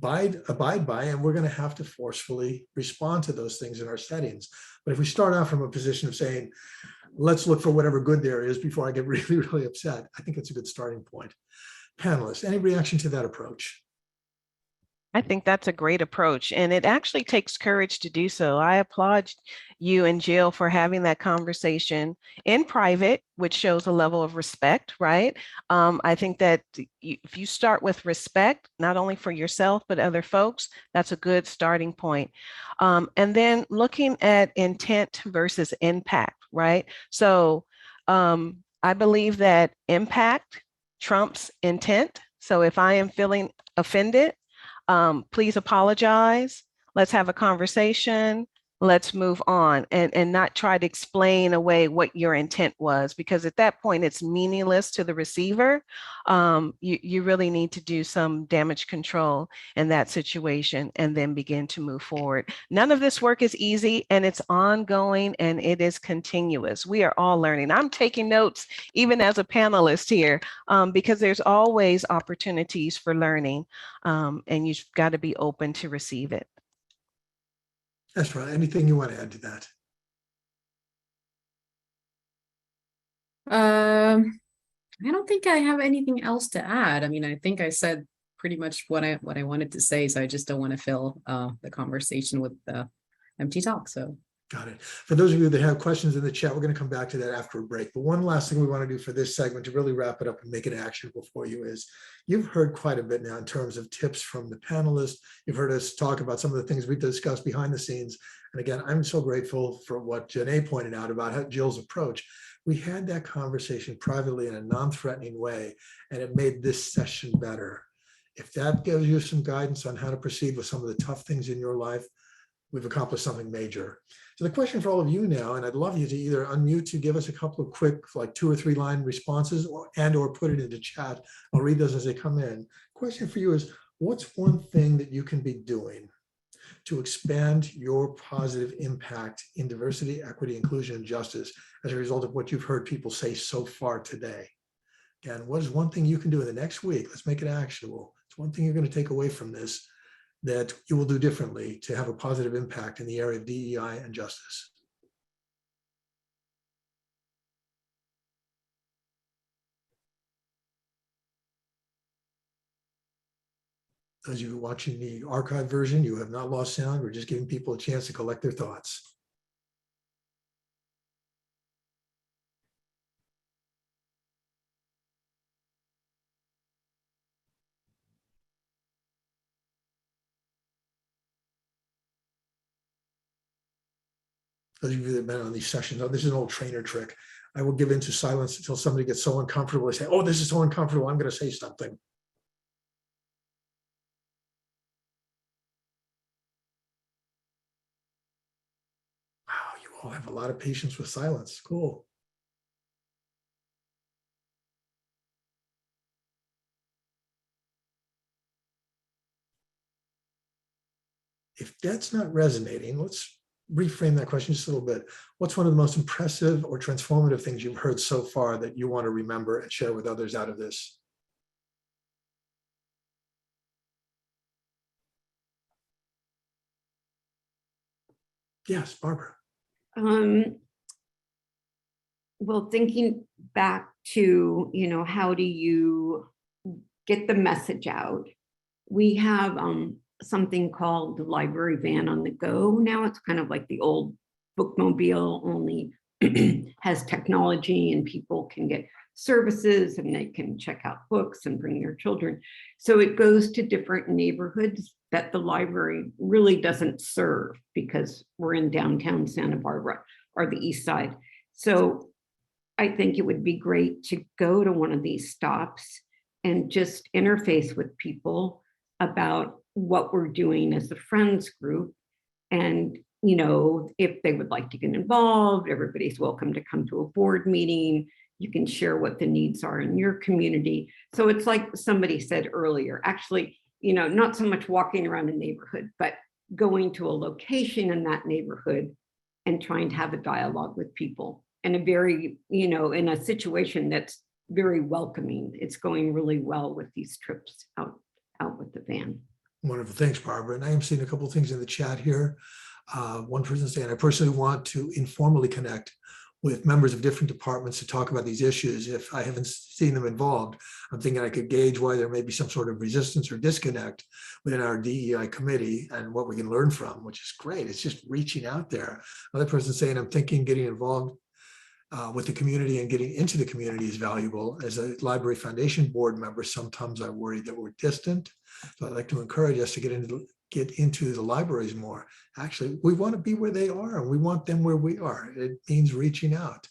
abide by, and we're going to have to forcefully respond to those things in our settings. But if we start out from a position of saying, let's look for whatever good there is before I get really, really upset, I think it's a good starting point. Panelists, any reaction to that approach? I think that's a great approach, and it actually takes courage to do so. I applaud you and Jill for having that conversation in private, which shows a level of respect, right? I think that if you start with respect, not only for yourself, but other folks, that's a good starting point. And then looking at intent versus impact, right? So I believe that impact trumps intent. So if I am feeling offended, please apologize. Let's have a conversation. Let's move on and not try to explain away what your intent was, because at that point it's meaningless to the receiver. You really need to do some damage control in that situation and then begin to move forward. None of this work is easy, and it's ongoing and it is continuous. We are all learning. I'm taking notes even as a panelist here, because there's always opportunities for learning, and you've got to be open to receive it. That's right. Anything you want to add to that? I don't think I have anything else to add. I mean, I think I said pretty much what I wanted to say, so I just don't want to fill the conversation with empty talk. So got it. For those of you that have questions in the chat, we're going to come back to that after a break. But one last thing we want to do for this segment to really wrap it up and make it actionable for you is, you've heard quite a bit now in terms of tips from the panelists. You've heard us talk about some of the things we discussed behind the scenes. And again, I'm so grateful for what Jené pointed out about Jill's approach. We had that conversation privately in a non-threatening way, and it made this session better. If that gives you some guidance on how to proceed with some of the tough things in your life, we've accomplished something major. So the question for all of you now, and I'd love you to either unmute to give us a couple of quick, like 2 or 3 line responses, or put it into chat. I'll read those as they come in. Question for you is, what's one thing that you can be doing to expand your positive impact in diversity, equity, inclusion, and justice as a result of what you've heard people say so far today? Again, what is one thing you can do in the next week? Let's make it actionable. It's one thing you're going to take away from this that you will do differently to have a positive impact in the area of DEI and justice. Those of you watching the archived version, you have not lost sound. We're just giving people a chance to collect their thoughts. Those of you that have been on these sessions, this is an old trainer trick. I will give into silence until somebody gets so uncomfortable. They say, oh, this is so uncomfortable, I'm going to say something. Oh, I have a lot of patience with silence. Cool. If that's not resonating, let's reframe that question just a little bit. What's one of the most impressive or transformative things you've heard so far that you want to remember and share with others out of this? Yes, Barbara. Well, thinking back to, how do you get the message out? We have something called the library van on the go. Now it's kind of like the old bookmobile, only has technology and people can get services and they can check out books and bring their children. So it goes to different neighborhoods that the library really doesn't serve because we're in downtown Santa Barbara or the east side. So I think it would be great to go to one of these stops and just interface with people about what we're doing as a friends group. And, if they would like to get involved, everybody's welcome to come to a board meeting. You can share what the needs are in your community. So it's like somebody said earlier, actually, not so much walking around a neighborhood, but going to a location in that neighborhood and trying to have a dialogue with people in a very, in a situation that's very welcoming. It's going really well with these trips out with the van. Wonderful. Thanks, Barbara. And I am seeing a couple of things in the chat here. One person saying, I personally want to informally connect with members of different departments to talk about these issues. If I haven't seen them involved, I'm thinking I could gauge why there may be some sort of resistance or disconnect within our DEI committee and what we can learn from, which is great. It's just reaching out there. Another person saying, I'm thinking getting involved with the community and getting into the community is valuable. As a Library Foundation board member, sometimes I worry that we're distant. So I'd like to encourage us to get into the libraries more. Actually, we want to be where they are and we want them where we are. It means reaching out.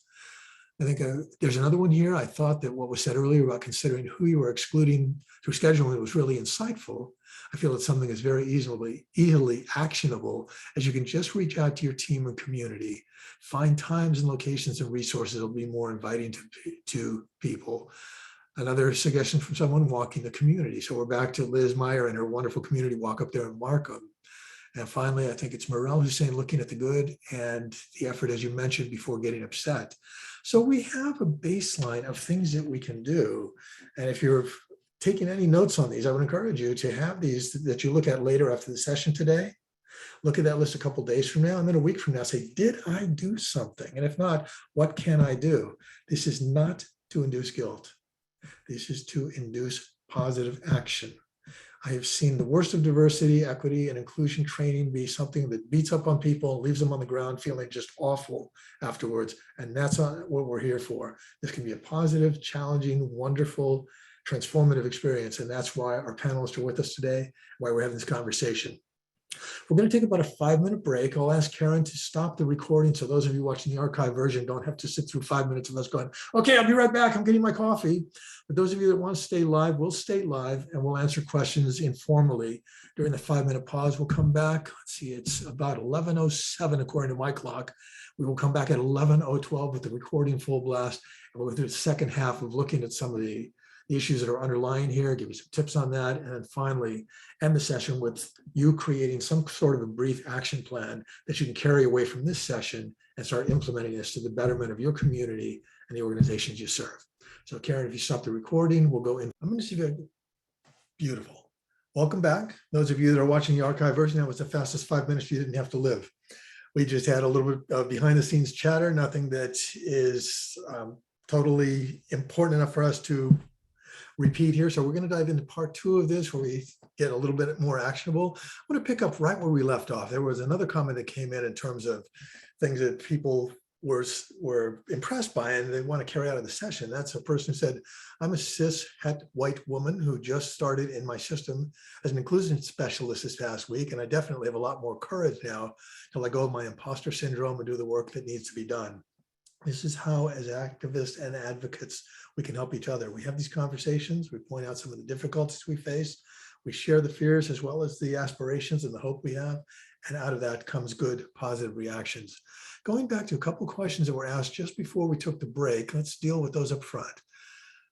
I think there's another one here. I thought that what was said earlier about considering who you were excluding through scheduling was really insightful. I feel it's something that's very easily actionable, as you can just reach out to your team and community, find times and locations and resources that will be more inviting to people. Another suggestion from someone, walking the community. So we're back to Liz Meyer and her wonderful community walk up there in Markham. And finally, I think it's Morel who's saying looking at the good and the effort, as you mentioned, before getting upset. So we have a baseline of things that we can do. And if you're taking any notes on these, I would encourage you to have these that you look at later after the session today. Look at that list a couple of days from now, and then a week from now, say, did I do something? And if not, what can I do? This is not to induce guilt. This is to induce positive action. I have seen the worst of diversity, equity, and inclusion training be something that beats up on people and leaves them on the ground feeling just awful afterwards. And that's not what we're here for. This can be a positive, challenging, wonderful, transformative experience. And that's why our panelists are with us today, why we're having this conversation. We're going to take about a 5-minute break. I'll ask Karen to stop the recording so those of you watching the archive version don't have to sit through 5 minutes of us going, okay, I'll be right back. I'm getting my coffee. But those of you that want to stay live, we'll stay live and we'll answer questions informally during the 5-minute pause. We'll come back. Let's see, it's about 11:07 according to my clock. We will come back at 11:12 with the recording full blast. And we'll go through the second half of looking at some of the issues that are underlying here, give you some tips on that, and then finally end the session with you creating some sort of a brief action plan that you can carry away from this session and start implementing this to the betterment of your community and the organizations you serve. So Karen, if you stop the recording, we'll go in. I'm going to see if beautiful. Welcome back. Those of you that are watching the archive version, that was the fastest 5 minutes you didn't have to live. We just had a little bit of behind the scenes chatter, nothing that is totally important enough for us to repeat here. So we're going to dive into part 2 of this where we get a little bit more actionable. I'm going to pick up right where we left off. There was another comment that came in terms of things that people were impressed by and they want to carry out of the session. That's a person who said, I'm a cis het white woman who just started in my system as an inclusion specialist this past week. And I definitely have a lot more courage now to let go of my imposter syndrome and do the work that needs to be done. This is how, as activists and advocates, we can help each other. We have these conversations, we point out some of the difficulties we face, we share the fears as well as the aspirations and the hope we have, And out of that comes good, positive reactions. Going back to a couple of questions that were asked just before we took the break, let's deal with those up front.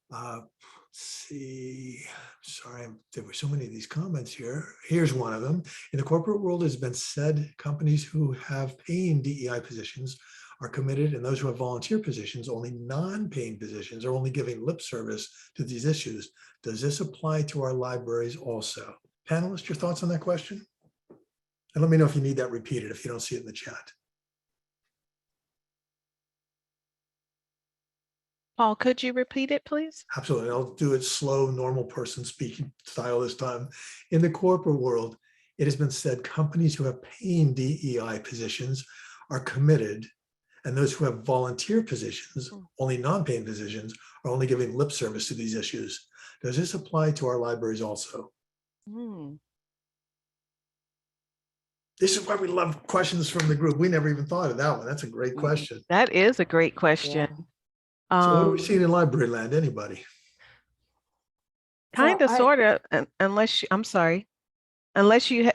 Let's see, sorry, there were so many of these comments here. Here's one of them. In the corporate world, it has been said companies who have paying DEI positions are committed, and those who have volunteer positions, only non-paying positions, are only giving lip service to these issues. Does this apply to our libraries also? Panelists, your thoughts on that question? And let me know if you need that repeated if you don't see it in the chat. Paul, could you repeat it, please? Absolutely. I'll do it slow, normal person speaking style this time. In the corporate world, it has been said companies who have paying DEI positions are committed, and those who have volunteer positions, only non-paying positions, are only giving lip service to these issues. Does this apply to our libraries also? This is why we love questions from the group. We never even thought of that one. That's a great question. That is a great question. So what are we seeing in library land? Anybody? Kind of, sort of, unless you, I'm sorry, unless you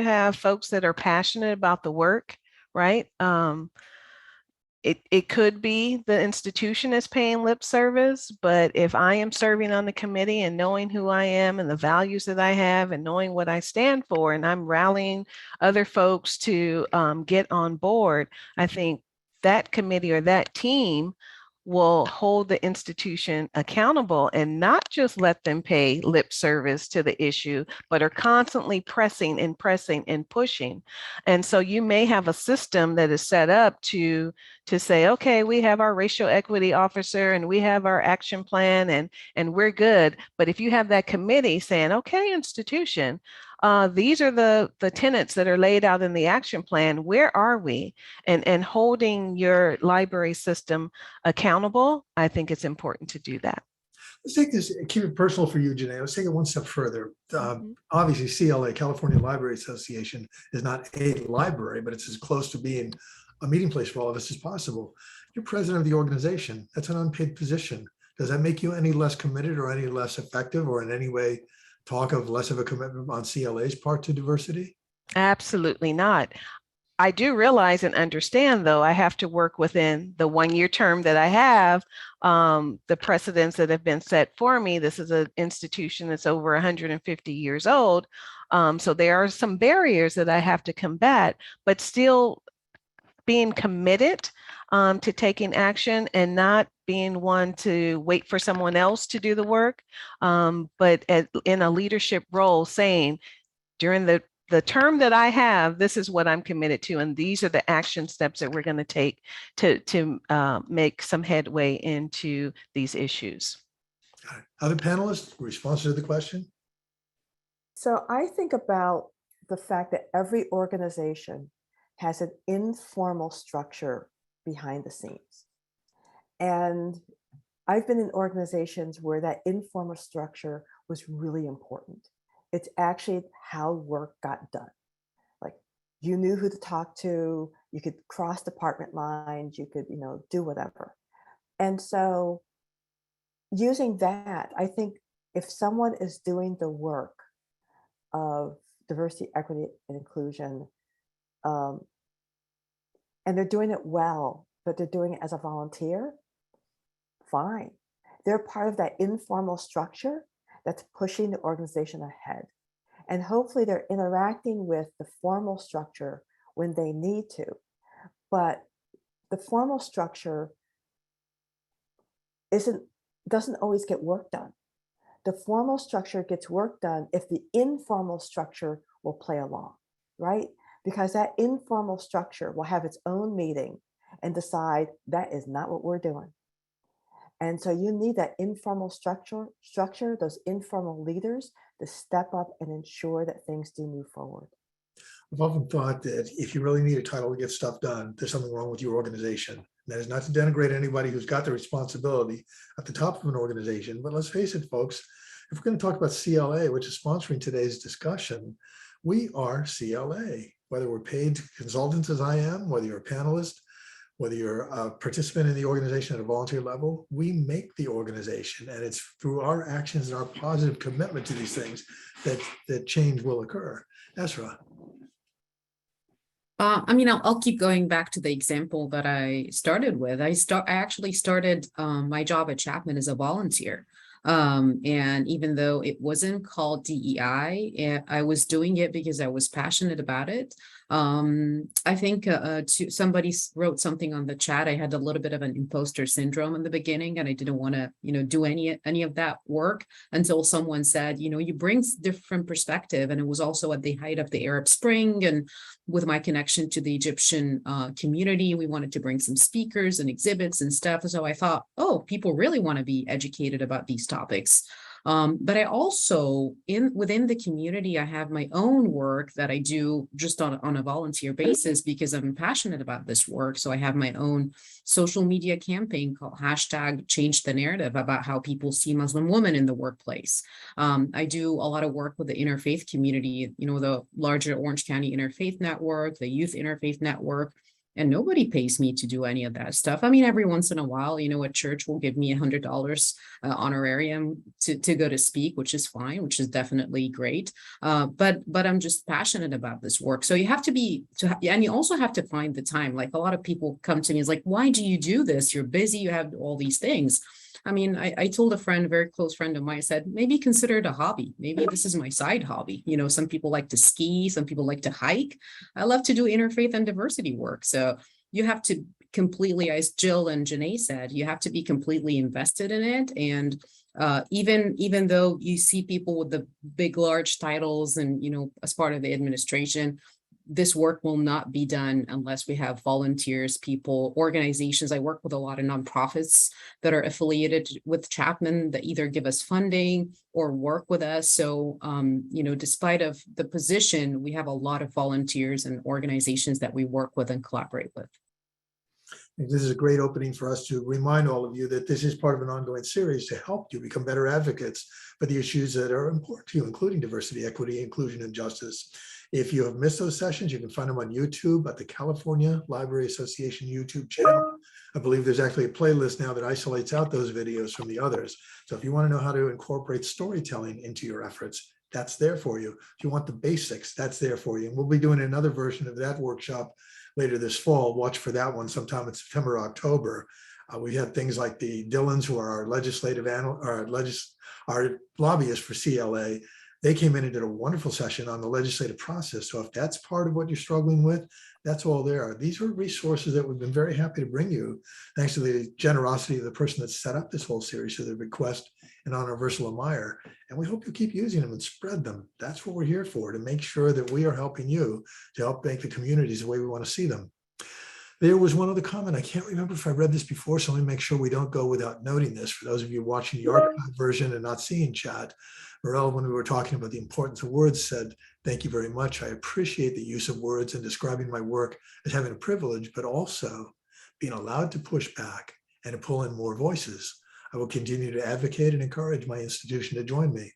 have folks that are passionate about the work, right? It could be the institution is paying lip service, but if I am serving on the committee and knowing who I am and the values that I have and knowing what I stand for, and I'm rallying other folks to get on board, I think that committee or that team will hold the institution accountable and not just let them pay lip service to the issue, but are constantly pressing and pressing and pushing. And so you may have a system that is set up to say, okay, we have our racial equity officer and we have our action plan and we're good. But if you have that committee saying, okay, institution, these are the tenets that are laid out in the action plan. Where are we? And holding your library system accountable, I think it's important to do that. Let's take this, keep it personal for you, Jené. Let's take it one step further. Obviously, CLA, California Library Association, is not a library, but it's as close to being a meeting place for all of us as possible. You're president of the organization. That's an unpaid position. Does that make you any less committed or any less effective or in any way talk of less of a commitment on CLA's part to diversity? Absolutely not. I do realize and understand, though, I have to work within the one-year term that I have, the precedents that have been set for me. This is an institution that's over 150 years old. So there are some barriers that I have to combat, but still being committed to taking action and not being one to wait for someone else to do the work, but in a leadership role saying, during the term that I have, this is what I'm committed to, and these are the action steps that we're going to take to make some headway into these issues. Other panelists, response to the question? So I think about the fact that every organization has an informal structure behind the scenes. And I've been in organizations where that informal structure was really important. It's actually how work got done. Like, you knew who to talk to, you could cross department lines, you could, do whatever. And so using that, I think if someone is doing the work of diversity, equity, and inclusion, and they're doing it well, but they're doing it as a volunteer, fine. They're part of that informal structure that's pushing the organization ahead. And hopefully they're interacting with the formal structure when they need to. But the formal structure doesn't always get work done. The formal structure gets work done if the informal structure will play along, right? Because that informal structure will have its own meeting and decide that is not what we're doing. And so you need that informal structure, those informal leaders to step up and ensure that things do move forward. I've often thought that if you really need a title to get stuff done, there's something wrong with your organization. And that is not to denigrate anybody who's got the responsibility at the top of an organization. But let's face it, folks, if we're going to talk about CLA, which is sponsoring today's discussion, we are CLA. Whether we're paid consultants as I am, whether you're a panelist, whether you're a participant in the organization at a volunteer level, we make the organization. And it's through our actions and our positive commitment to these things that change will occur. Essraa. I mean, I'll keep going back to the example that I started with. I actually started my job at Chapman as a volunteer. And even though it wasn't called DEI, I was doing it because I was passionate about it. I think somebody wrote something on the chat. I had a little bit of an imposter syndrome in the beginning, and I didn't want to, do any of that work until someone said, you bring different perspective. And it was also at the height of the Arab Spring, and with my connection to the Egyptian community, we wanted to bring some speakers and exhibits and stuff. So I thought, oh, people really want to be educated about these topics. But I also, within the community, I have my own work that I do just on a volunteer basis because I'm passionate about this work. So I have my own social media campaign called #ChangeTheNarrative about how people see Muslim women in the workplace. I do a lot of work with the interfaith community, the larger Orange County Interfaith Network, the Youth Interfaith Network. And nobody pays me to do any of that stuff. I mean, every once in a while, a church will give me $100 honorarium to go to speak, which is fine, which is definitely great. But I'm just passionate about this work. So you have to and you also have to find the time. Like a lot of people come to me, it's like, why do you do this? You're busy, you have all these things. I mean, I told a friend, a very close friend of mine, I said, maybe consider it a hobby. Maybe this is my side hobby. Some people like to ski, some people like to hike. I love to do interfaith and diversity work. So you have to completely, as Jill and Jené said, you have to be completely invested in it. And even though you see people with the big, large titles and, as part of the administration, this work will not be done unless we have volunteers, people, organizations. I work with a lot of nonprofits that are affiliated with Chapman that either give us funding or work with us. So, despite of the position, we have a lot of volunteers and organizations that we work with and collaborate with. This is a great opening for us to remind all of you that this is part of an ongoing series to help you become better advocates for the issues that are important to you, including diversity, equity, inclusion, and justice. If you have missed those sessions, you can find them on YouTube at the California Library Association YouTube channel. I believe there's actually a playlist now that isolates out those videos from the others. So if you want to know how to incorporate storytelling into your efforts, that's there for you. If you want the basics, that's there for you. And we'll be doing another version of that workshop later this fall. Watch for that one sometime in September or October. We have things like the Dillons, who are our lobbyists for CLA. They came in and did a wonderful session on the legislative process. So if that's part of what you're struggling with, that's all there. These are resources that we've been very happy to bring you, thanks to the generosity of the person that set up this whole series, to the request in honor of Ursula Meyer. And we hope you keep using them and spread them. That's what we're here for, to make sure that we are helping you to help make the communities the way we want to see them. There was one other comment. I can't remember if I read this before, so let me make sure we don't go without noting this. For those of you watching the archived version and not seeing chat, Morel, when we were talking about the importance of words, said, "Thank you very much. I appreciate the use of words in describing my work as having a privilege, but also being allowed to push back and to pull in more voices. I will continue to advocate and encourage my institution to join me."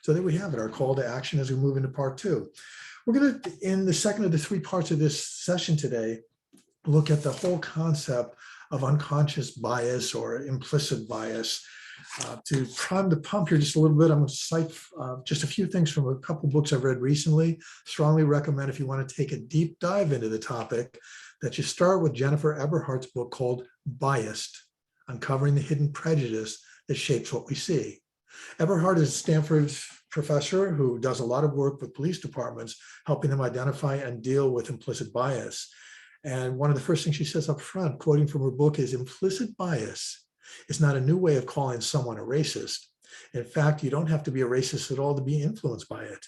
So there we have it, our call to action as we move into part two. We're going to, in the second of the three parts of this session today, look at the whole concept of unconscious bias or implicit bias. To prime the pump here just a little bit, I'm going to cite just a few things from a couple books I've read recently. Strongly recommend, if you want to take a deep dive into the topic, that you start with Jennifer Eberhardt's book called Biased: Uncovering the Hidden Prejudice That Shapes What We See. Eberhardt is Stanford's professor who does a lot of work with police departments, helping them identify and deal with implicit bias. And one of the first things she says up front, quoting from her book, is implicit bias is not a new way of calling someone a racist. In fact, you don't have to be a racist at all to be influenced by it.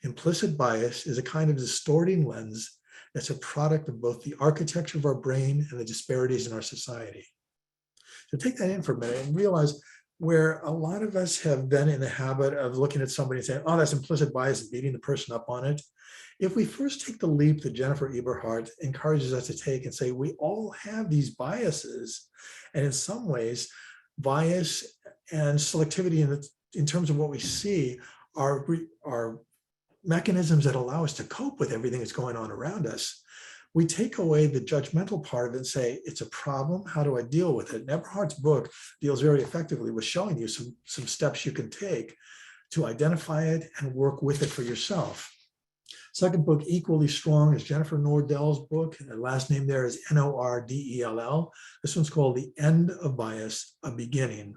Implicit bias is a kind of distorting lens that's a product of both the architecture of our brain and the disparities in our society. So take that in for a minute and realize where a lot of us have been in the habit of looking at somebody and saying, "Oh, that's implicit bias," and beating the person up on it. If we first take the leap that Jennifer Eberhardt encourages us to take and say, we all have these biases, and in some ways, bias and selectivity in terms of what we see are mechanisms that allow us to cope with everything that's going on around us. We take away the judgmental part of it and say, it's a problem, how do I deal with it? And Eberhardt's book deals very effectively with showing you some steps you can take to identify it and work with it for yourself. Second book, equally strong, is Jennifer Nordell's book. Her last name there is Nordell. This one's called The End of Bias, A Beginning.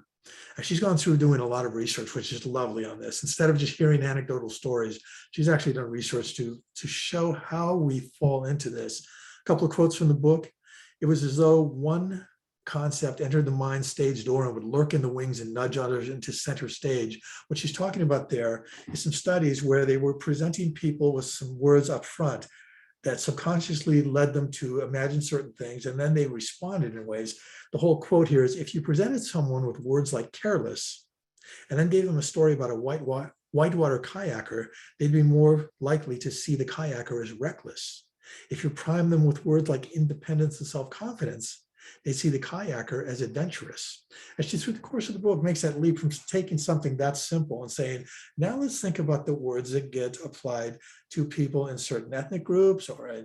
And she's gone through doing a lot of research, which is lovely on this. Instead of just hearing anecdotal stories, she's actually done research to show how we fall into this. A couple of quotes from the book. It was as though one concept entered the mind stage door and would lurk in the wings and nudge others into center stage. What she's talking about there is some studies where they were presenting people with some words up front that subconsciously led them to imagine certain things, and then they responded in ways. The whole quote here is, if you presented someone with words like careless, and then gave them a story about a whitewater kayaker, they'd be more likely to see the kayaker as reckless. If you prime them with words like independence and self-confidence, they see the kayaker as adventurous. And she, through the course of the book, makes that leap from taking something that simple and saying, now let's think about the words that get applied to people in certain ethnic groups or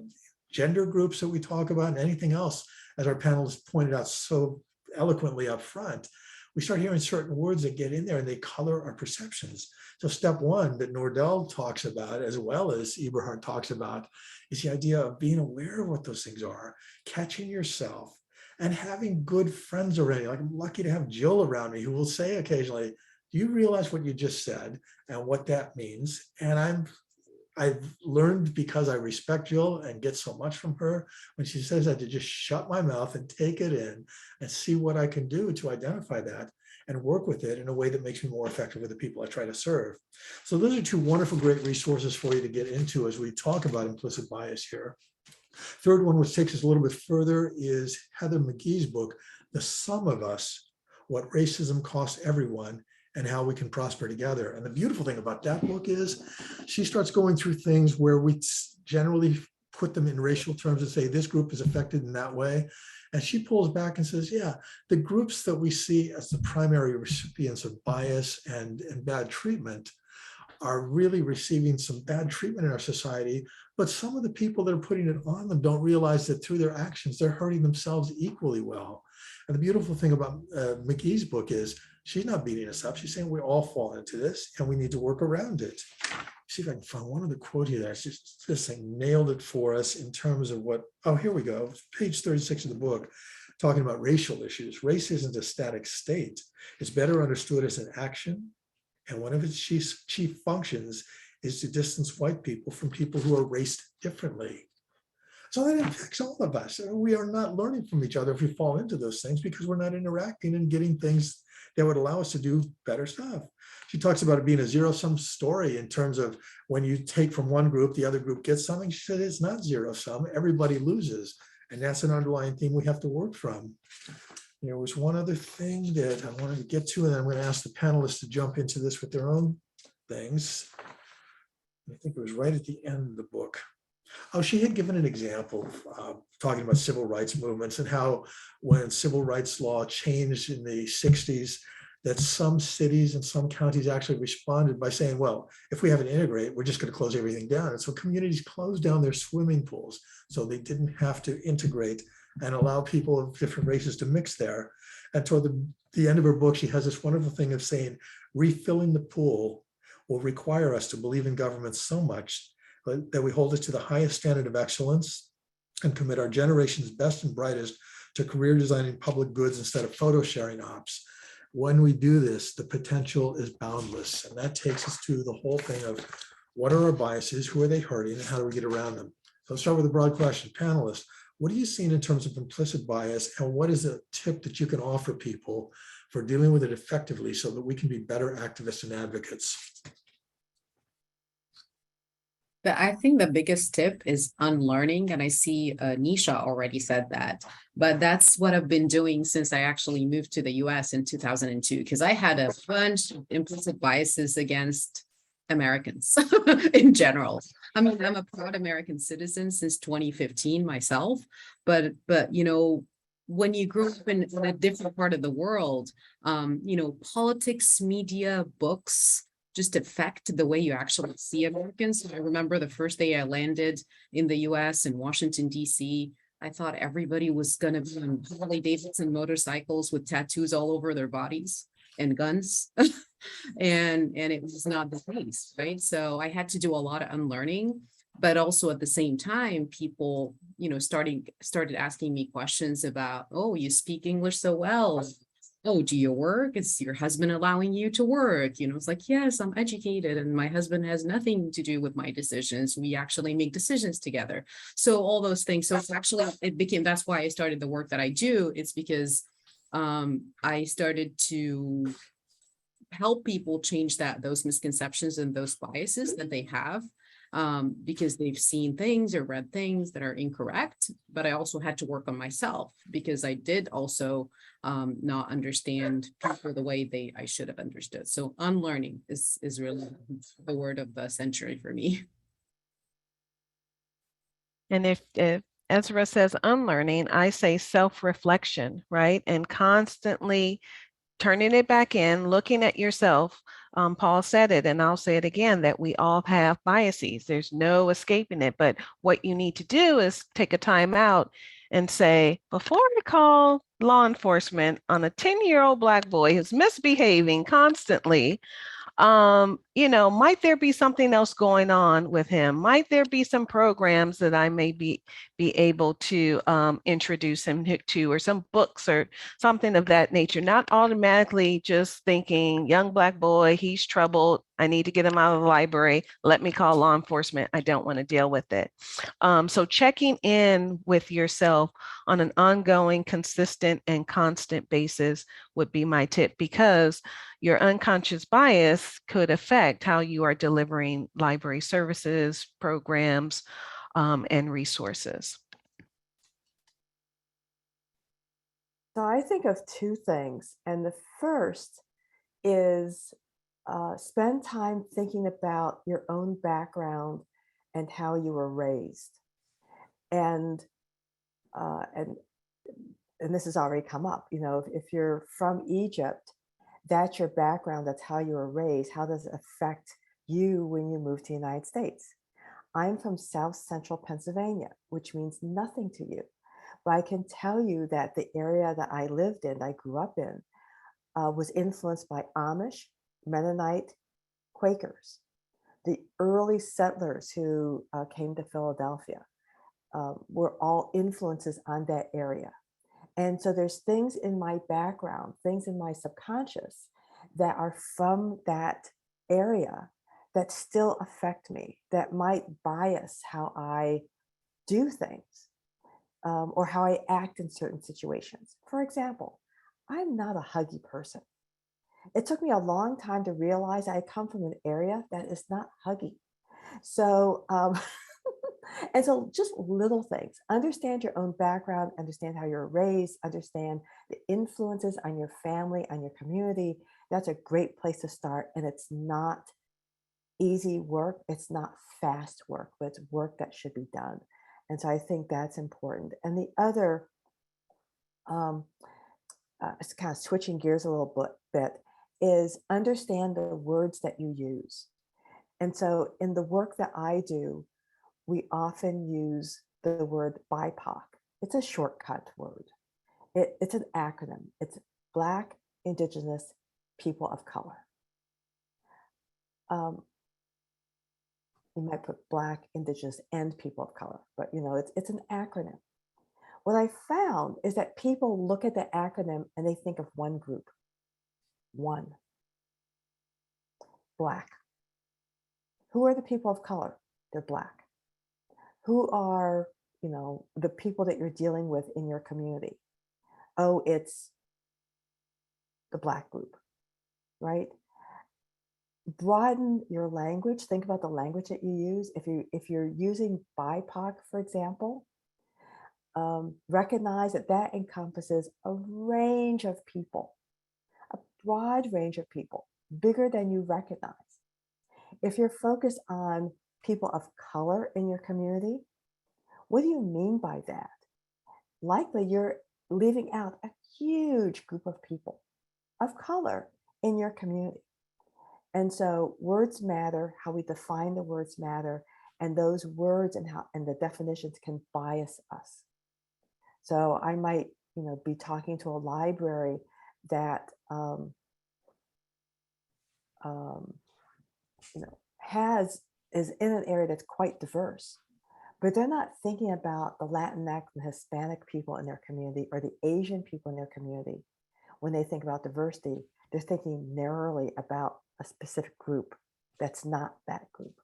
gender groups that we talk about, and anything else, as our panelists pointed out so eloquently up front. We start hearing certain words that get in there and they color our perceptions. So step one that Nordell talks about, as well as Eberhard talks about, is the idea of being aware of what those things are, catching yourself, and having good friends already. Like, I'm lucky to have Jill around me who will say occasionally, do you realize what you just said and what that means? And I've learned, because I respect Jill and get so much from her, when she says that, to just shut my mouth and take it in and see what I can do to identify that and work with it in a way that makes me more effective with the people I try to serve. So those are two wonderful, great resources for you to get into as we talk about implicit bias here. Third one, which takes us a little bit further, is Heather McGee's book, The Sum of Us, What Racism Costs Everyone and How We Can Prosper Together. And the beautiful thing about that book is she starts going through things where we generally put them in racial terms and say, this group is affected in that way. And she pulls back and says, yeah, the groups that we see as the primary recipients of bias and bad treatment are really receiving some bad treatment in our society, but some of the people that are putting it on them don't realize that through their actions, they're hurting themselves equally well. And the beautiful thing about McGee's book is she's not beating us up. She's saying we all fall into this and we need to work around it. See if I can find one other quote here that's just this thing nailed it for us in terms of what, oh, here we go. Page 36 of the book, talking about racial issues. Race isn't a static state. It's better understood as an action. And one of its chief functions is to distance white people from people who are raced differently. So that affects all of us. We are not learning from each other if we fall into those things, because we're not interacting and getting things that would allow us to do better stuff. She talks about it being a zero-sum story in terms of when you take from one group, the other group gets something. She said it's not zero-sum, everybody loses. And that's an underlying theme we have to work from. There was one other thing that I wanted to get to, and I'm going to ask the panelists to jump into this with their own things. I think it was right at the end of the book. Oh, she had given an example talking about civil rights movements and how when civil rights law changed in the 60s, that some cities and some counties actually responded by saying, well, if we have to integrate, we're just going to close everything down. And so communities closed down their swimming pools so they didn't have to integrate and allow people of different races to mix there. And toward the end of her book, she has this wonderful thing of saying, refilling the pool will require us to believe in government so much that we hold it to the highest standard of excellence and commit our generation's best and brightest to career designing public goods instead of photo sharing ops. When we do this, the potential is boundless. And that takes us to the whole thing of what are our biases, who are they hurting, and how do we get around them? So let's start with a broad question. Panelists, what are you seeing in terms of implicit bias, and what is a tip that you can offer people for dealing with it effectively so that we can be better activists and advocates? But I think the biggest tip is unlearning. And I see Nisha already said that, but that's what I've been doing since I actually moved to the US in 2002, because I had a bunch of implicit biases against Americans in general. I mean, I'm a proud American citizen since 2015 myself, but you know, when you grew up in a different part of the world, you know, politics, media, books, just affect the way you actually see Americans. I remember the first day I landed in the US in Washington, DC, I thought everybody was going to be on Harley Davidson motorcycles with tattoos all over their bodies and guns. and it was not the case, right? So I had to do a lot of unlearning. But also at the same time, people, started asking me questions about, oh, you speak English so well. Oh, do you work? Is your husband allowing you to work? It's like, yes, I'm educated and my husband has nothing to do with my decisions. We actually make decisions together. So all those things. So it's actually, that's why I started the work that I do. It's because I started to help people change those misconceptions and those biases that they have, because they've seen things or read things that are incorrect. But I also had to work on myself because I did also not understand people the way I should have understood. So unlearning is really the word of the century for me. And if Essraa says unlearning, I say self-reflection, right? And constantly turning it back in, looking at yourself. Paul said it, and I'll say it again, that we all have biases. There's no escaping it. But what you need to do is take a time out and say, before I call law enforcement on a 10-year-old Black boy who's misbehaving constantly, might there be something else going on with him? Might there be some programs that I may be able to introduce him to, or some books or something of that nature? Not automatically just thinking, young Black boy, he's troubled, I need to get him out of the library, let me call law enforcement, I don't want to deal with it. So checking in with yourself on an ongoing, consistent, and constant basis would be my tip, because your unconscious bias could affect how you are delivering library services, programs, and resources. So I think of two things. And the first is spend time thinking about your own background and how you were raised. And this has already come up, if you're from Egypt, that's your background, that's how you were raised. How does it affect you when you move to the United States? I'm from South Central Pennsylvania, which means nothing to you. But I can tell you that the area that I lived in, I grew up in, was influenced by Amish, Mennonite, Quakers. The early settlers who came to Philadelphia were all influences on that area. And so there's things in my background, things in my subconscious that are from that area that still affect me, that might bias how I do things, or how I act in certain situations. For example, I'm not a huggy person. It took me a long time to realize I come from an area that is not huggy. So, and so just little things, understand your own background, understand how you're raised, understand the influences on your family, on your community. That's a great place to start. And it's not easy work. It's not fast work, but it's work that should be done. And so I think that's important. And the other, it's kind of switching gears a little bit, is understand the words that you use. And so in the work that I do, we often use the word BIPOC. It's a shortcut word. It's an acronym. It's Black, Indigenous, People of Color. You might put Black, Indigenous, and People of Color, but it's an acronym. What I found is that people look at the acronym and they think of one group. One. Black. Who are the people of color? They're Black. Who are, the people that you're dealing with in your community? Oh, it's the Black group, right? Broaden your language. Think about the language that you use. If you're using BIPOC, for example, recognize that encompasses a range of people, a broad range of people, bigger than you recognize. If you're focused on people of color in your community, what do you mean by that? Likely you're leaving out a huge group of people of color in your community. And so words matter, how we define the words matter, and those words and the definitions can bias us. So I might, be talking to a library that has is in an area that's quite diverse, but they're not thinking about the Latinx and Hispanic people in their community or the Asian people in their community. When they think about diversity, they're thinking narrowly about a specific group that's not that group,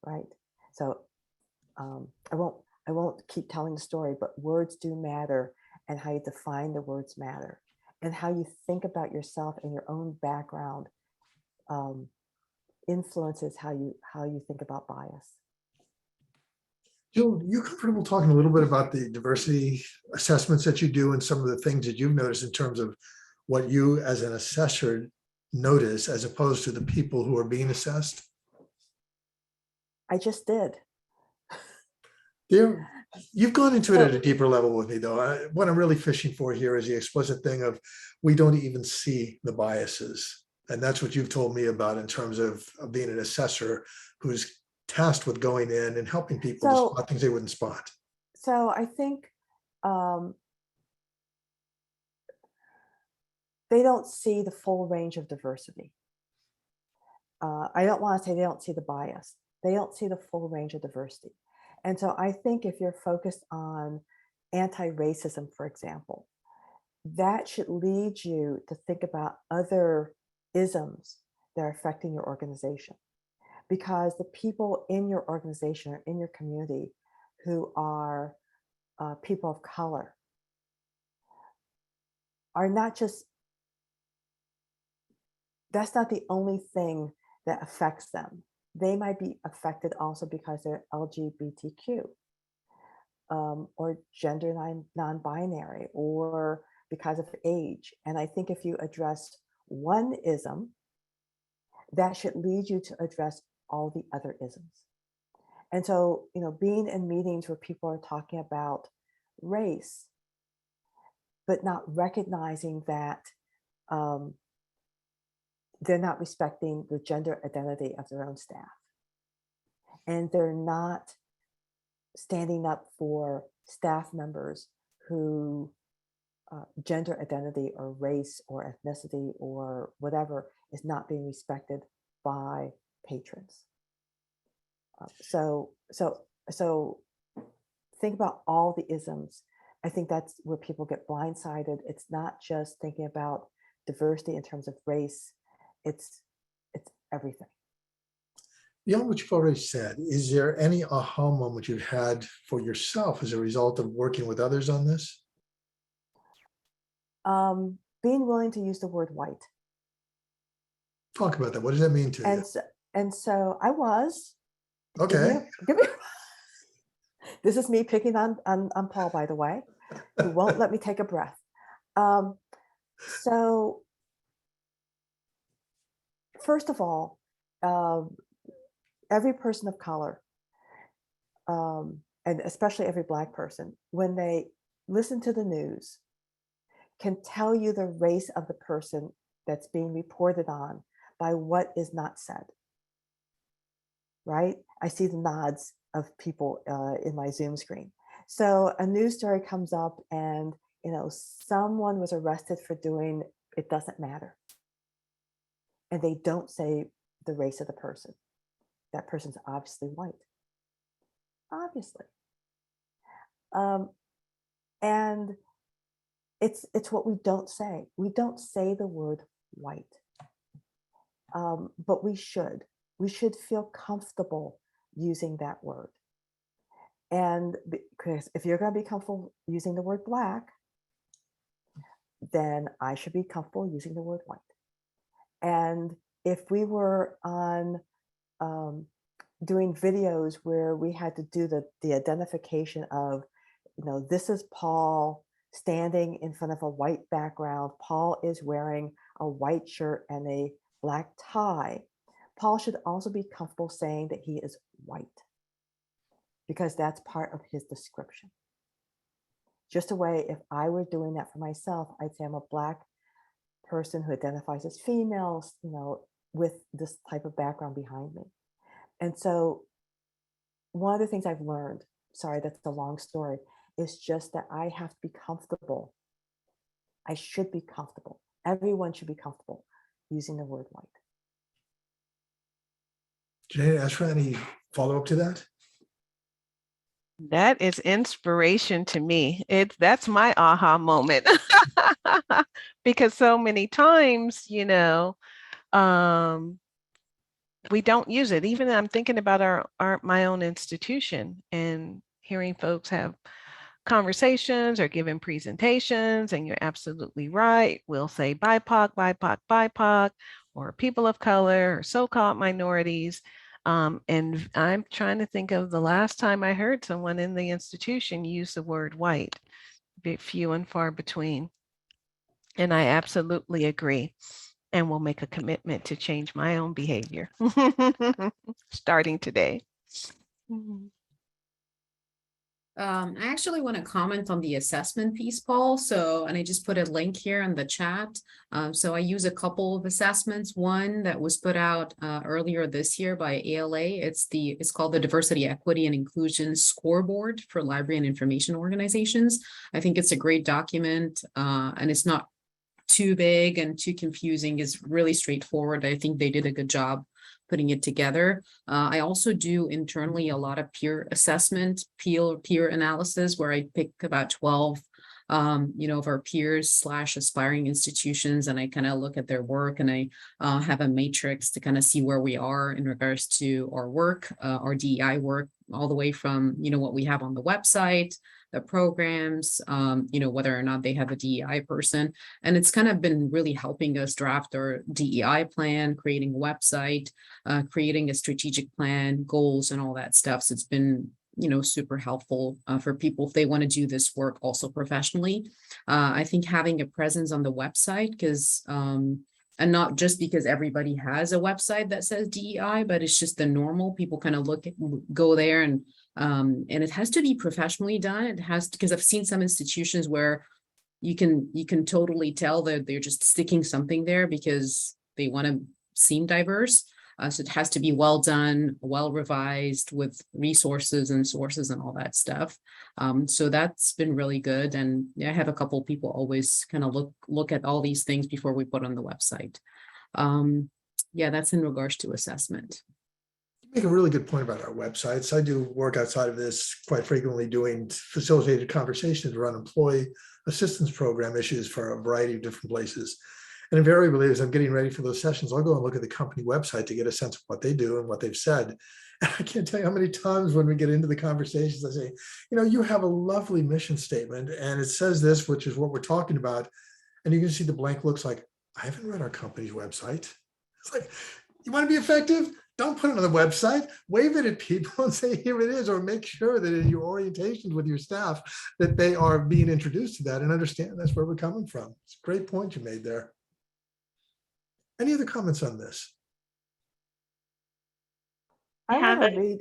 right? So I won't keep telling the story, but words do matter, and how you define the words matter, and how you think about yourself and your own background influences how you think about bias. Jill, you comfortable talking a little bit about the diversity assessments that you do and some of the things that you've noticed in terms of what you as an assessor notice as opposed to the people who are being assessed? I just did. You've gone into it at a deeper level with me, though. What I'm really fishing for here is the explicit thing of we don't even see the biases. And that's what you've told me about in terms of being an assessor who's tasked with going in and helping people to spot things they wouldn't spot. So I think they don't see the full range of diversity. I don't want to say they don't see the bias. They don't see the full range of diversity. And so I think if you're focused on anti-racism, for example, that should lead you to think about other isms that are affecting your organization. Because the people in your organization or in your community who are people of color are not just, that's not the only thing that affects them. They might be affected also because they're LGBTQ or gender non-binary or because of age. And I think if you address one ism, that should lead you to address all the other isms. And so, being in meetings where people are talking about race, but not recognizing that they're not respecting the gender identity of their own staff. And they're not standing up for staff members who gender identity or race or ethnicity or whatever is not being respected by patrons. So think about all the isms. I think that's where people get blindsided. It's not just thinking about diversity in terms of race. It's everything. Beyond what you've already said, is there any aha moment you've had for yourself as a result of working with others on this? Being willing to use the word white. Talk about that. What does that mean to you? And so I was. Okay. This is me picking on Paul, by the way, who won't let me take a breath. So first of all, every person of color, and especially every Black person, when they listen to the news, can tell you the race of the person that's being reported on by what is not said. Right? I see the nods of people in my Zoom screen. So a news story comes up and, someone was arrested for doing, it doesn't matter. And they don't say the race of the person. That person's obviously white. Obviously. And it's what we don't say. We don't say the word white. But we should. We should feel comfortable using that word. And because if you're going to be comfortable using the word Black, then I should be comfortable using the word white. And if we were on doing videos where we had to do the identification of, this is Paul standing in front of a white background. Paul is wearing a white shirt and a Black tie. Paul should also be comfortable saying that he is white, because that's part of his description. Just a way, if I were doing that for myself, I'd say I'm a Black person who identifies as female, with this type of background behind me. And so one of the things I've learned, sorry, that's a long story, is just that I have to be comfortable. I should be comfortable. Everyone should be comfortable using the word white. Jené, Essraa, any follow-up to that? That is inspiration to me. That's my aha moment. Because so many times, we don't use it. Even I'm thinking about my own institution and hearing folks have conversations or giving presentations, and you're absolutely right. We'll say BIPOC, BIPOC, BIPOC, or people of color, or so-called minorities. And I'm trying to think of the last time I heard someone in the institution use the word white, bit few and far between. And I absolutely agree, and will make a commitment to change my own behavior starting today. I actually want to comment on the assessment piece, Paul. And I just put a link here in the chat. So I use a couple of assessments. One that was put out earlier this year by ALA. It's called the Diversity, Equity, and Inclusion Scoreboard for Library and Information Organizations. I think it's a great document, and it's not too big and too confusing. It's really straightforward. I think they did a good job putting it together. I also do internally a lot of peer assessment, peer analysis, where I pick about 12 of our peers / aspiring institutions, and I kind of look at their work, and I have a matrix to kind of see where we are in regards to our work, our DEI work, all the way from what we have on the website, the programs, whether or not they have a DEI person. And it's kind of been really helping us draft our DEI plan, creating a website, creating a strategic plan, goals, and all that stuff. So it's been super helpful for people if they want to do this work also professionally. I think having a presence on the website, because and not just because everybody has a website that says DEI, but it's just the normal. People kind of go there, and it has to be professionally done. It has to, because I've seen some institutions where you can totally tell that they're just sticking something there because they want to seem diverse. So it has to be well done, well revised, with resources and sources and all that stuff. So that's been really good. And I have a couple of people always kind of look at all these things before we put on the website. That's in regards to assessment. You make a really good point about our websites. I do work outside of this quite frequently, doing facilitated conversations around employee assistance program issues for a variety of different places. And invariably, as I'm getting ready for those sessions, I'll go and look at the company website to get a sense of what they do and what they've said. And I can't tell you how many times when we get into the conversations, I say, you have a lovely mission statement and it says this, which is what we're talking about. And you can see the blank looks like, I haven't read our company's website. It's like, you want to be effective? Don't put it on the website, wave it at people and say, here it is, or make sure that in your orientations with your staff that they are being introduced to that and understand that's where we're coming from. It's a great point you made there. Any other comments on this? I want to read.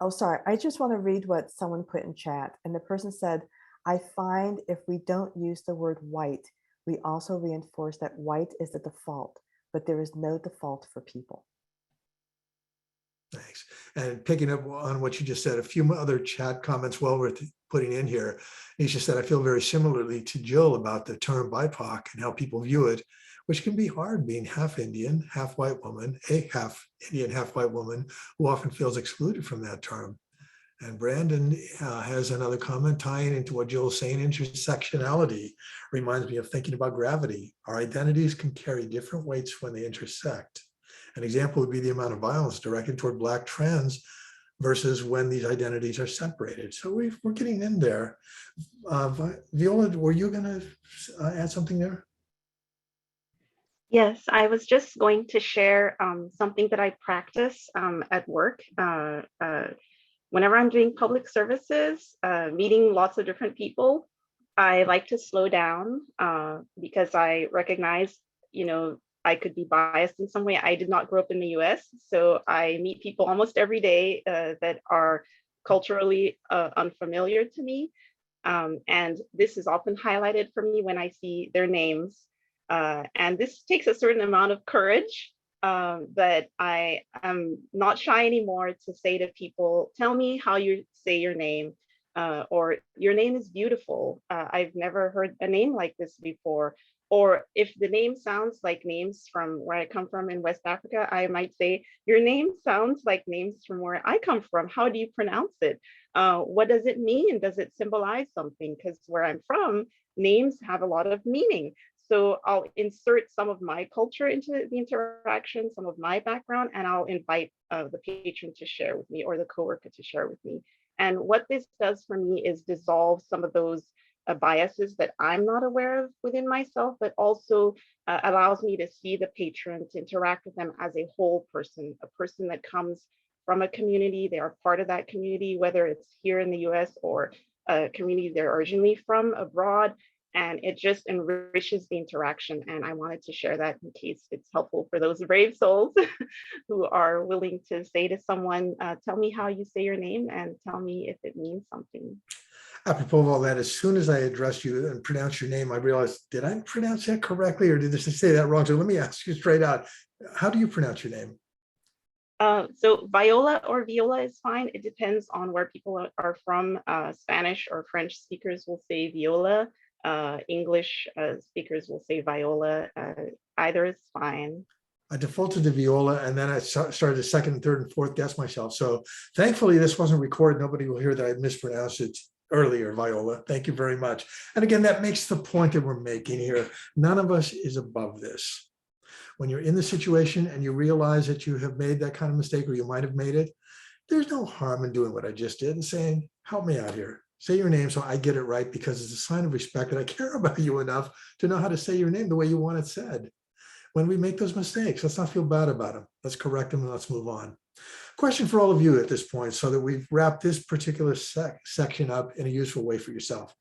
Oh, sorry. I just want to read what someone put in chat. And the person said, I find if we don't use the word white, we also reinforce that white is the default, but there is no default for people. Thanks. And picking up on what you just said, a few other chat comments well worth putting in here. Nisha said, I feel very similarly to Jill about the term BIPOC and how people view it, which can be hard being half Indian, half white woman, a half Indian, half white woman who often feels excluded from that term. And Brandon has another comment tying into what Jill's saying. Intersectionality reminds me of thinking about gravity. Our identities can carry different weights when they intersect. An example would be the amount of violence directed toward Black trans versus when these identities are separated. So we're getting in there. Viola, were you going to add something there? Yes, I was just going to share something that I practice at work. Whenever I'm doing public services, meeting lots of different people, I like to slow down because I recognize, I could be biased in some way. I did not grow up in the US, so I meet people almost every day that are culturally unfamiliar to me. And this is often highlighted for me when I see their names. And this takes a certain amount of courage, but I am not shy anymore to say to people, tell me how you say your name. or your name is beautiful. I've never heard a name like this before. Or if the name sounds like names from where I come from in West Africa, I might say, your name sounds like names from where I come from. How do you pronounce it? What does it mean? Does it symbolize something? Because where I'm from, names have a lot of meaning. So I'll insert some of my culture into the interaction, some of my background, and I'll invite the patron to share with me or the coworker to share with me. And what this does for me is dissolve some of those biases that I'm not aware of within myself, but also allows me to see the patron, to interact with them as a whole person, a person that comes from a community. They are part of that community, whether it's here in the US or a community they're originally from abroad. And it just enriches the interaction. And I wanted to share that in case it's helpful for those brave souls who are willing to say to someone, tell me how you say your name and tell me if it means something. Apropos of all that, as soon as I addressed you and pronounced your name, I realized, did I pronounce that correctly or did I say that wrong? So let me ask you straight out, how do you pronounce your name? So Viola or Viola is fine. It depends on where people are from. Spanish or French speakers will say Viola. English speakers will say Viola. Either is fine. I defaulted to Viola, and then I started the second, third, and fourth guess myself. So thankfully, this wasn't recorded. Nobody will hear that I mispronounced it earlier, Viola. Thank you very much. And again, that makes the point that we're making here. None of us is above this. When you're in the situation and you realize that you have made that kind of mistake, or you might have made it, there's no harm in doing what I just did and saying, help me out here. Say your name so I get it right, because it's a sign of respect that I care about you enough to know how to say your name the way you want it said. When we make those mistakes, let's not feel bad about them. Let's correct them and let's move on. Question for all of you at this point, so that we've wrapped this particular section up in a useful way for yourself.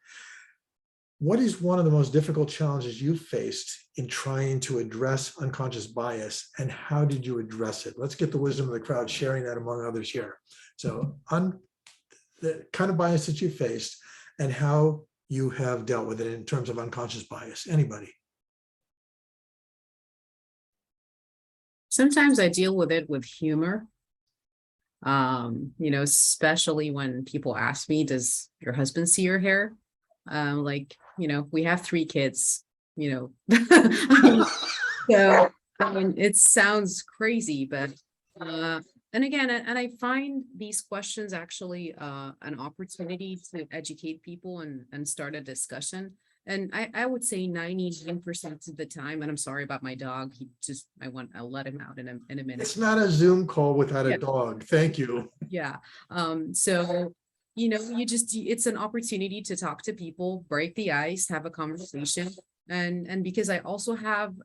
What is one of the most difficult challenges you faced in trying to address unconscious bias, and how did you address it? Let's get the wisdom of the crowd sharing that among others here. So the kind of bias that you faced and how you have dealt with it in terms of unconscious bias. Anybody? Sometimes I deal with it with humor. Especially when people ask me, does your husband see your hair? We have 3 kids, so it sounds crazy, but and I find these questions actually an opportunity to educate people and start a discussion. And I would say 99% of the time, and I'm sorry about my dog, I'll let him out in a minute. It's not a Zoom call without a dog. Thank you. Yeah. It's an opportunity to talk to people, break the ice, have a conversation. And because I also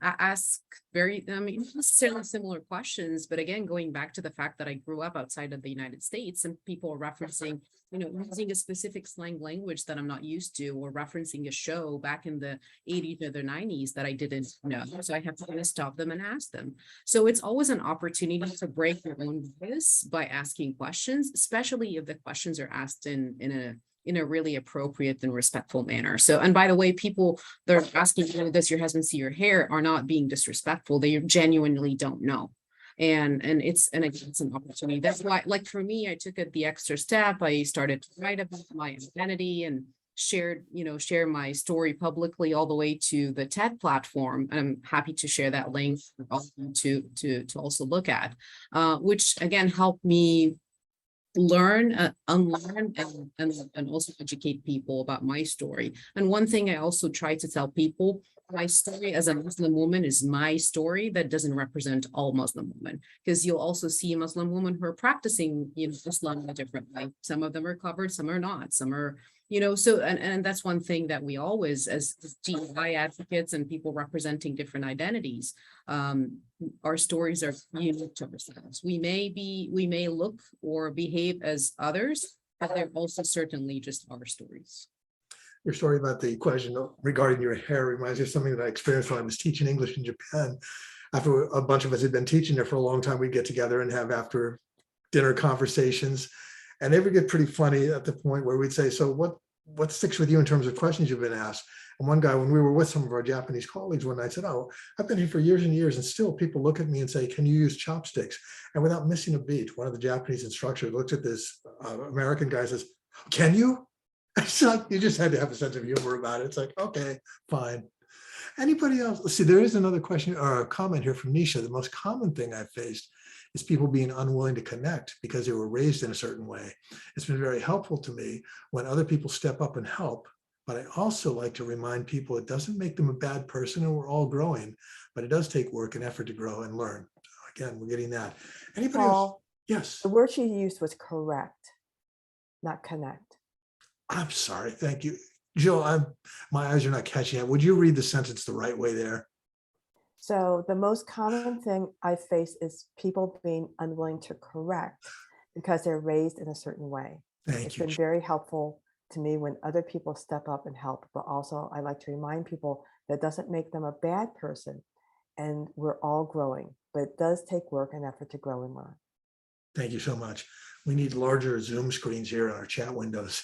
ask not necessarily similar questions, but again, going back to the fact that I grew up outside of the United States, and people are referencing, using a specific slang language that I'm not used to, or referencing a show back in the 80s or the 90s that I didn't know. So I have to kind of stop them and ask them. So it's always an opportunity to break your own bias by asking questions, especially if the questions are asked in a really appropriate and respectful manner. So, and by the way, people that are asking, does your husband see your hair, are not being disrespectful. They genuinely don't know. And it's an opportunity. That's why, like for me, I took the extra step. I started to write about my identity and share my story publicly all the way to the TED platform. And I'm happy to share that link to also look at, which again helped me learn, unlearn, and also educate people about my story. And one thing I also try to tell people, my story as a Muslim woman is my story. That doesn't represent all Muslim women, because you'll also see Muslim women who are practicing Islam in a different way. Some of them are covered, some are not, some are, so, and that's one thing that we always, as DEI advocates and people representing different identities, our stories are unique to ourselves. We may look or behave as others, but they're also certainly just our stories. Your story about the question regarding your hair reminds me of something that I experienced when I was teaching English in Japan. After a bunch of us had been teaching there for a long time, we'd get together and have after dinner conversations. And they would get pretty funny at the point where we'd say, so what sticks with you in terms of questions you've been asked? And one guy, when we were with some of our Japanese colleagues one night, said, oh, I've been here for years and years, and still people look at me and say, can you use chopsticks? And without missing a beat, one of the Japanese instructors looked at this American guy and says, can you? It's like, you just had to have a sense of humor about it. It's like, okay, fine. Anybody else? Let's see, there is another question or a comment here from Nisha. The most common thing I've faced is people being unwilling to connect because they were raised in a certain way. It's been very helpful to me when other people step up and help, but I also like to remind people it doesn't make them a bad person and we're all growing, but it does take work and effort to grow and learn. So again, we're getting that. Anybody else? Paul, Yes. the word she used was correct, not connect. I'm sorry. Thank you. Jill, my eyes are not catching it. Would you read the sentence the right way there? So the most common thing I face is people being unwilling to correct because they're raised in a certain way. Thank It's you. been very helpful to me when other people step up and help, but also I like to remind people that doesn't make them a bad person and we're all growing, but it does take work and effort to grow and learn. Thank you so much. We need larger Zoom screens here on our chat windows.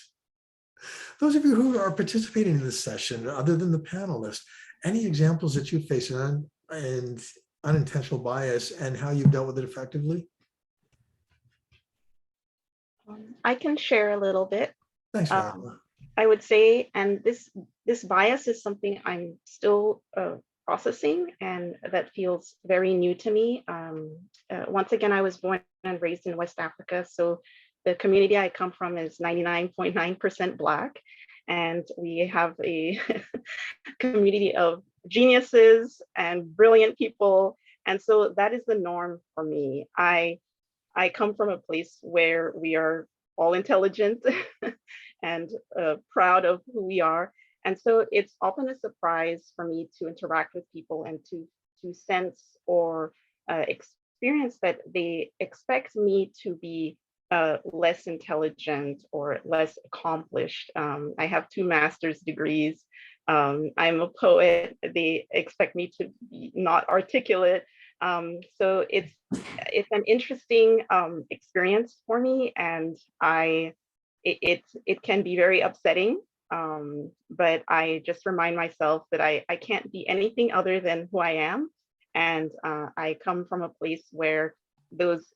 Those of you who are participating in this session, other than the panelists, any examples that you face and unintentional bias and how you've dealt with it effectively? I can share a little bit. Thanks, Ursula. I would say, and this bias is something I'm still processing, and that feels very new to me. Once again, I was born and raised in West Africa, so the community I come from is 99.9% Black, and we have a community of geniuses and brilliant people, and so that is the norm for me. I come from a place where we are all intelligent and proud of who we are. And so it's often a surprise for me to interact with people and to sense or experience that they expect me to be less intelligent or less accomplished. I have 2 master's degrees. I'm a poet. They expect me to be not articulate. So it's an interesting experience for me, and it can be very upsetting. But I just remind myself that I can't be anything other than who I am, and I come from a place where those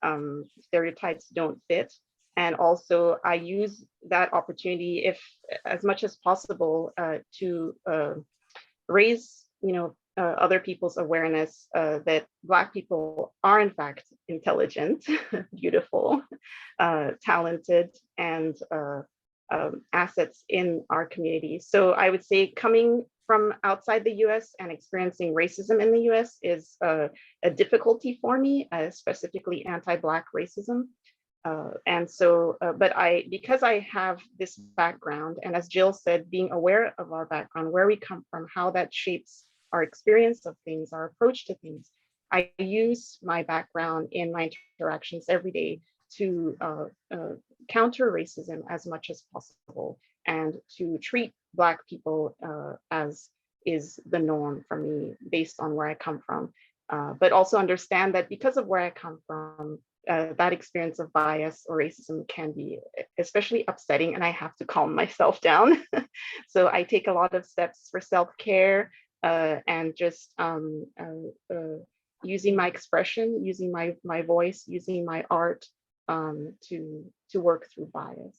stereotypes don't fit. And also I use that opportunity, if as much as possible, to raise, other people's awareness that Black people are in fact intelligent, beautiful, talented, and assets in our community. So I would say coming from outside the US and experiencing racism in the US is a difficulty for me, specifically anti-Black racism. And so, because I have this background, and as Jill said, being aware of our background, where we come from, how that shapes our experience of things, our approach to things, I use my background in my interactions every day to counter racism as much as possible, and to treat Black people as is the norm for me based on where I come from. But also understand that because of where I come from, that experience of bias or racism can be especially upsetting, and I have to calm myself down. So I take a lot of steps for self-care and just using my expression, using my voice, using my art to work through bias.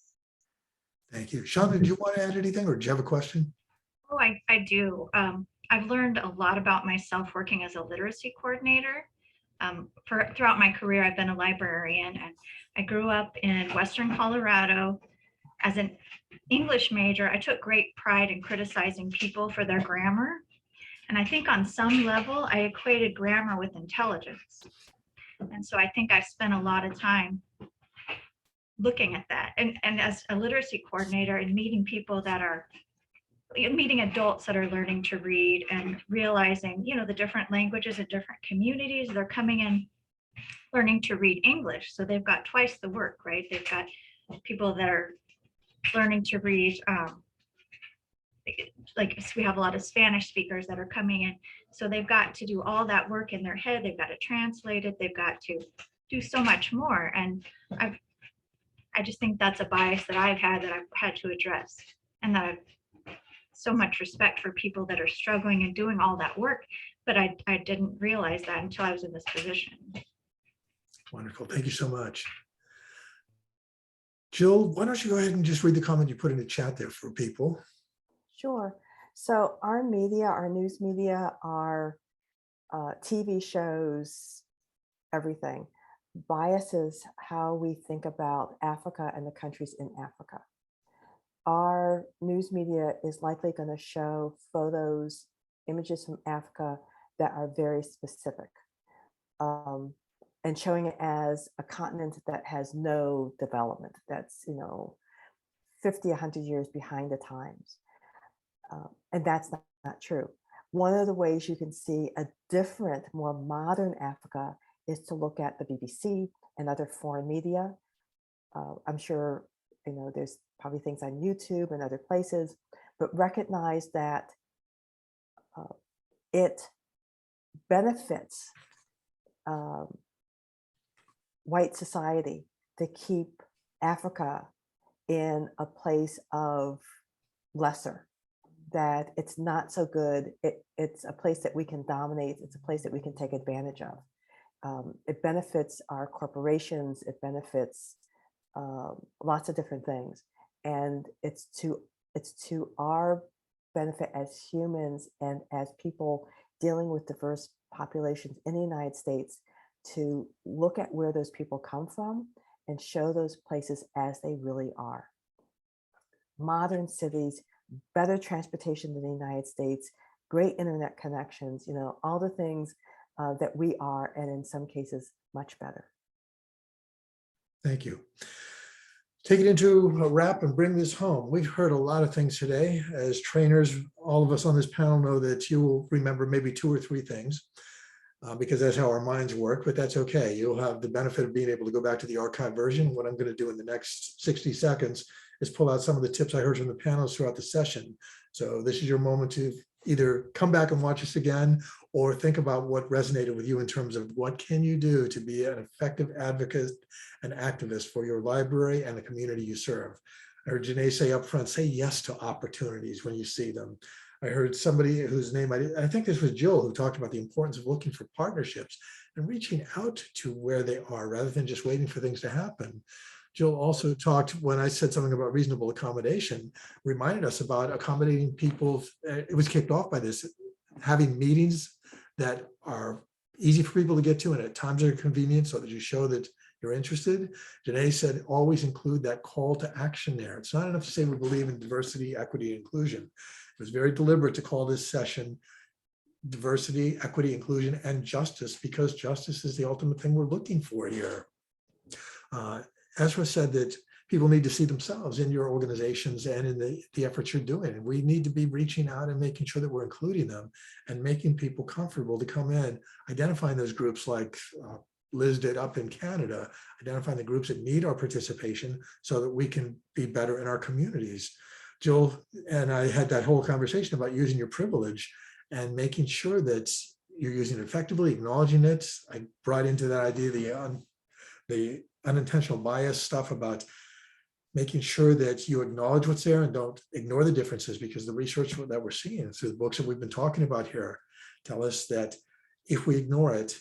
Thank you. Shonda, do you want to add anything, or do you have a question? Oh, I do. I've learned a lot about myself working as a literacy coordinator. Throughout my career, I've been a librarian, and I grew up in Western Colorado. As an English major, I took great pride in criticizing people for their grammar. And I think on some level, I equated grammar with intelligence. And so I think I spent a lot of time looking at that. And as a literacy coordinator and meeting people that are meeting adults that are learning to read and realizing, the different languages of different communities, they're coming in learning to read English. So they've got twice the work, right? They've got people that are learning to read, like we have a lot of Spanish speakers that are coming in. So they've got to do all that work in their head. They've got to translate it. They've got to do so much more. And I just think that's a bias that I've had to address, and that I've so much respect for people that are struggling and doing all that work, but I didn't realize that until I was in this position. Wonderful. Thank you so much. Jill, why don't you go ahead and just read the comment you put in the chat there for people? Sure. So our media, our news media, our TV shows, everything biases how we think about Africa and the countries in Africa. Our news media is likely going to show photos, images from Africa that are very specific, and showing it as a continent that has no development, that's 50, 100 years behind the times. And that's not true. One of the ways you can see a different, more modern Africa is to look at the BBC and other foreign media. I'm sure there's probably things on YouTube and other places, but recognize that it benefits white society to keep Africa in a place of lesser, that it's not so good. It's a place that we can dominate. It's a place that we can take advantage of. It benefits our corporations. It benefits lots of different things. And it's to our benefit as humans and as people dealing with diverse populations in the United States to look at where those people come from and show those places as they really are. Modern cities, better transportation than the United States, great internet connections, all the things that we are, and in some cases, much better. Thank you. Take it into a wrap and bring this home. We've heard a lot of things today. As trainers, all of us on this panel know that you will remember maybe 2 or 3 things because that's how our minds work, but that's okay. You'll have the benefit of being able to go back to the archive version. What I'm going to do in the next 60 seconds is pull out some of the tips I heard from the panels throughout the session. So this is your moment to either come back and watch us again or think about what resonated with you in terms of what can you do to be an effective advocate and activist for your library and the community you serve. I heard Jené say up front, say yes to opportunities when you see them. I heard somebody whose name I think this was Jill, who talked about the importance of looking for partnerships and reaching out to where they are rather than just waiting for things to happen. Jill also talked, when I said something about reasonable accommodation, reminded us about accommodating people. It was kicked off by this, having meetings that are easy for people to get to and at times are convenient so that you show that you're interested. Jené said, always include that call to action there. It's not enough to say we believe in diversity, equity, and inclusion. It was very deliberate to call this session diversity, equity, inclusion, and justice, because justice is the ultimate thing we're looking for here. Essraa said that people need to see themselves in your organizations and in the efforts you're doing. And we need to be reaching out and making sure that we're including them and making people comfortable to come in, identifying those groups like Liz did up in Canada, identifying the groups that need our participation so that we can be better in our communities. Jill and I had that whole conversation about using your privilege and making sure that you're using it effectively, acknowledging it. I brought into that idea the unintentional bias stuff about making sure that you acknowledge what's there and don't ignore the differences, because the research that we're seeing through the books that we've been talking about here tell us that if we ignore it,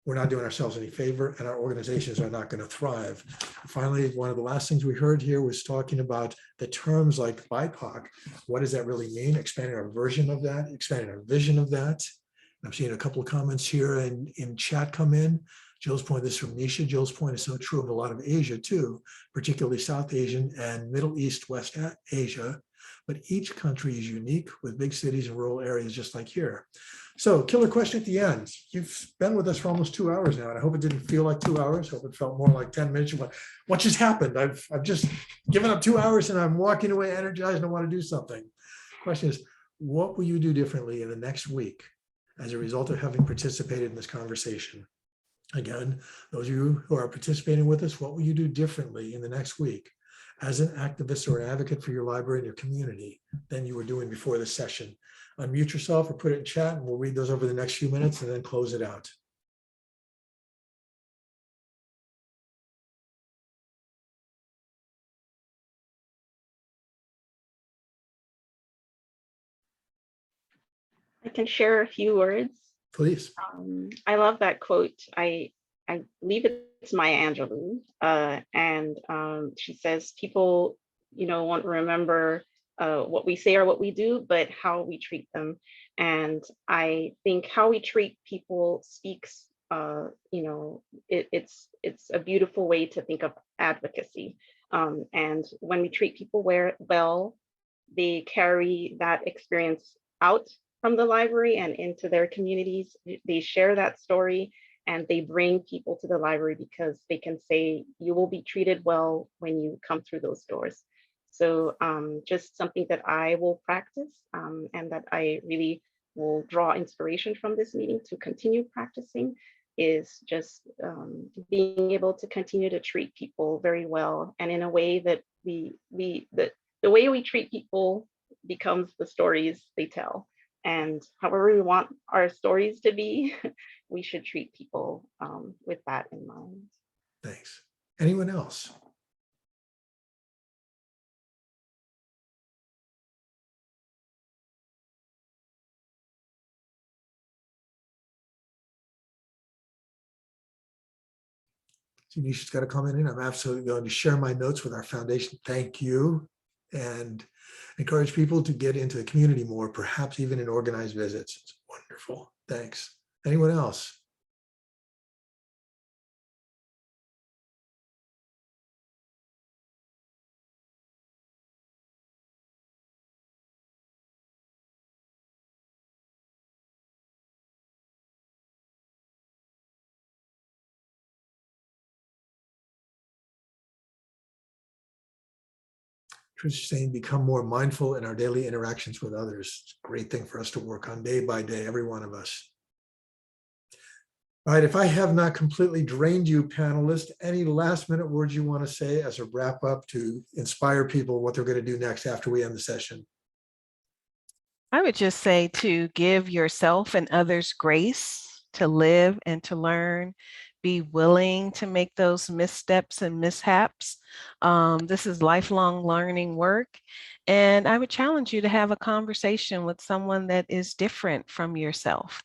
we're not doing ourselves any favor and our organizations are not going to thrive. Finally, one of the last things we heard here was talking about the terms like BIPOC. What does that really mean? Expanding our version of that, expanding our vision of that. I'm seeing a couple of comments here in chat come in. Jill's point, this from Nisha. Jill's point is so true of a lot of Asia too, particularly South Asian and Middle East, West Asia. But each country is unique with big cities and rural areas just like here. So killer question at the end. You've been with us for almost 2 hours now, and I hope it didn't feel like 2 hours. I hope it felt more like 10 minutes. What just happened? I've just given up 2 hours and I'm walking away energized and I want to do something. Question is, what will you do differently in the next week as a result of having participated in this conversation? Again, those of you who are participating with us, what will you do differently in the next week as an activist or an advocate for your library and your community than you were doing before this session? Unmute yourself or put it in chat and we'll read those over the next few minutes and then close it out. I can share a few words. Please. I love that quote. I leave it it's Maya Angelou, and she says people, want to remember what we say or what we do, but how we treat them. And I think how we treat people speaks, it's a beautiful way to think of advocacy. And when we treat people well, they carry that experience out from the library and into their communities. They share that story and they bring people to the library because they can say, you will be treated well when you come through those doors. So just something that I will practice and that I really will draw inspiration from this meeting to continue practicing is just being able to continue to treat people very well, and in a way that the way we treat people becomes the stories they tell. And however we want our stories to be, we should treat people with that in mind. Thanks. Anyone else? Janisha's got a comment in. I'm absolutely going to share my notes with our foundation. Thank you. And encourage people to get into the community more, perhaps even in organized visits. It's wonderful. Thanks. Anyone else? Trish is saying, become more mindful in our daily interactions with others. It's a great thing for us to work on day by day, every one of us. All right, if I have not completely drained you, panelists, any last minute words you want to say as a wrap up to inspire people what they're going to do next after we end the session? I would just say to give yourself and others grace to live and to learn. Be willing to make those missteps and mishaps. This is lifelong learning work. And I would challenge you to have a conversation with someone that is different from yourself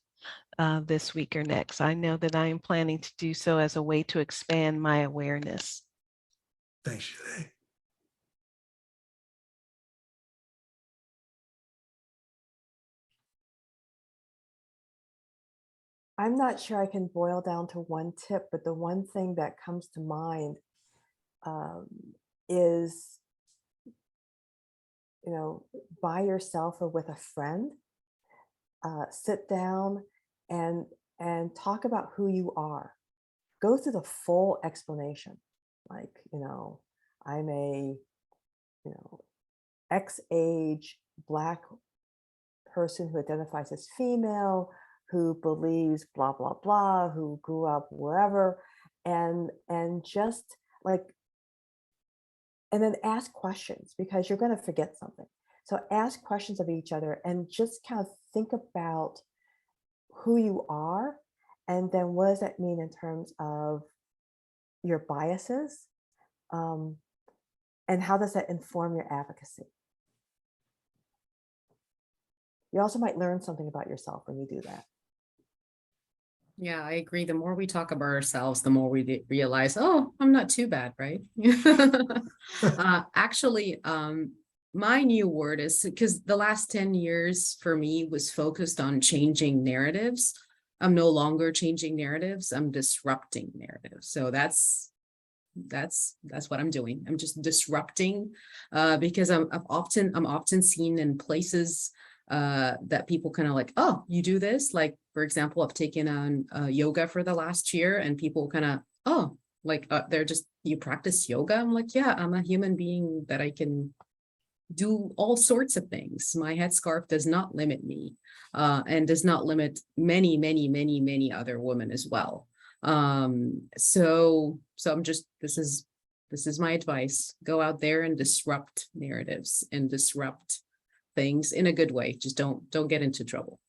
this week or next. I know that I am planning to do so as a way to expand my awareness. Thanks, Jené. I'm not sure I can boil down to one tip, but the one thing that comes to mind is, by yourself or with a friend, sit down and talk about who you are. Go through the full explanation. Like, I'm a, X age Black person who identifies as female, who believes blah, blah, blah, who grew up wherever, and just like, and then ask questions, because you're going to forget something. So ask questions of each other and just kind of think about who you are. And then what does that mean in terms of your biases? And how does that inform your advocacy? You also might learn something about yourself when you do that. Yeah, I agree. The more we talk about ourselves, the more we realize, oh, I'm not too bad, right? Actually, my new word is, because the last 10 years for me was focused on changing narratives. I'm no longer changing narratives. I'm disrupting narratives. So that's what I'm doing. I'm just disrupting because I'm often seen in places that people kind of like, oh, you do this? Like, for example, I've taken on yoga for the last year, and people kind of, oh, like they're just, you practice yoga? I'm like, yeah, I'm a human being that I can do all sorts of things. My headscarf does not limit me and does not limit many, many, many, many other women as well. So I'm just, this is my advice. Go out there and disrupt narratives and disrupt things in a good way. Just don't get into trouble.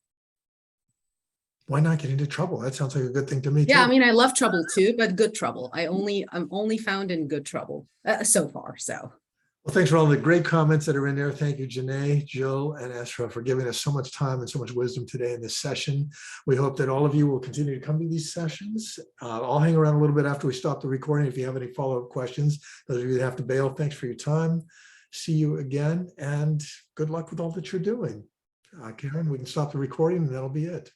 Why not get into trouble? That sounds like a good thing to me. Yeah, too. I mean, I love trouble too, but good trouble. I'm only found in good trouble so far. So Well, thanks for all the great comments that are in there. Thank you, Jené, Jill, and Essraa, for giving us so much time and so much wisdom today in this session. We hope that all of you will continue to come to these sessions. I'll hang around a little bit after we stop the recording if you have any follow-up questions. Those of you that have to bail, thanks for your time. See you again, and good luck with all that you're doing. Karen, we can stop the recording and that'll be it.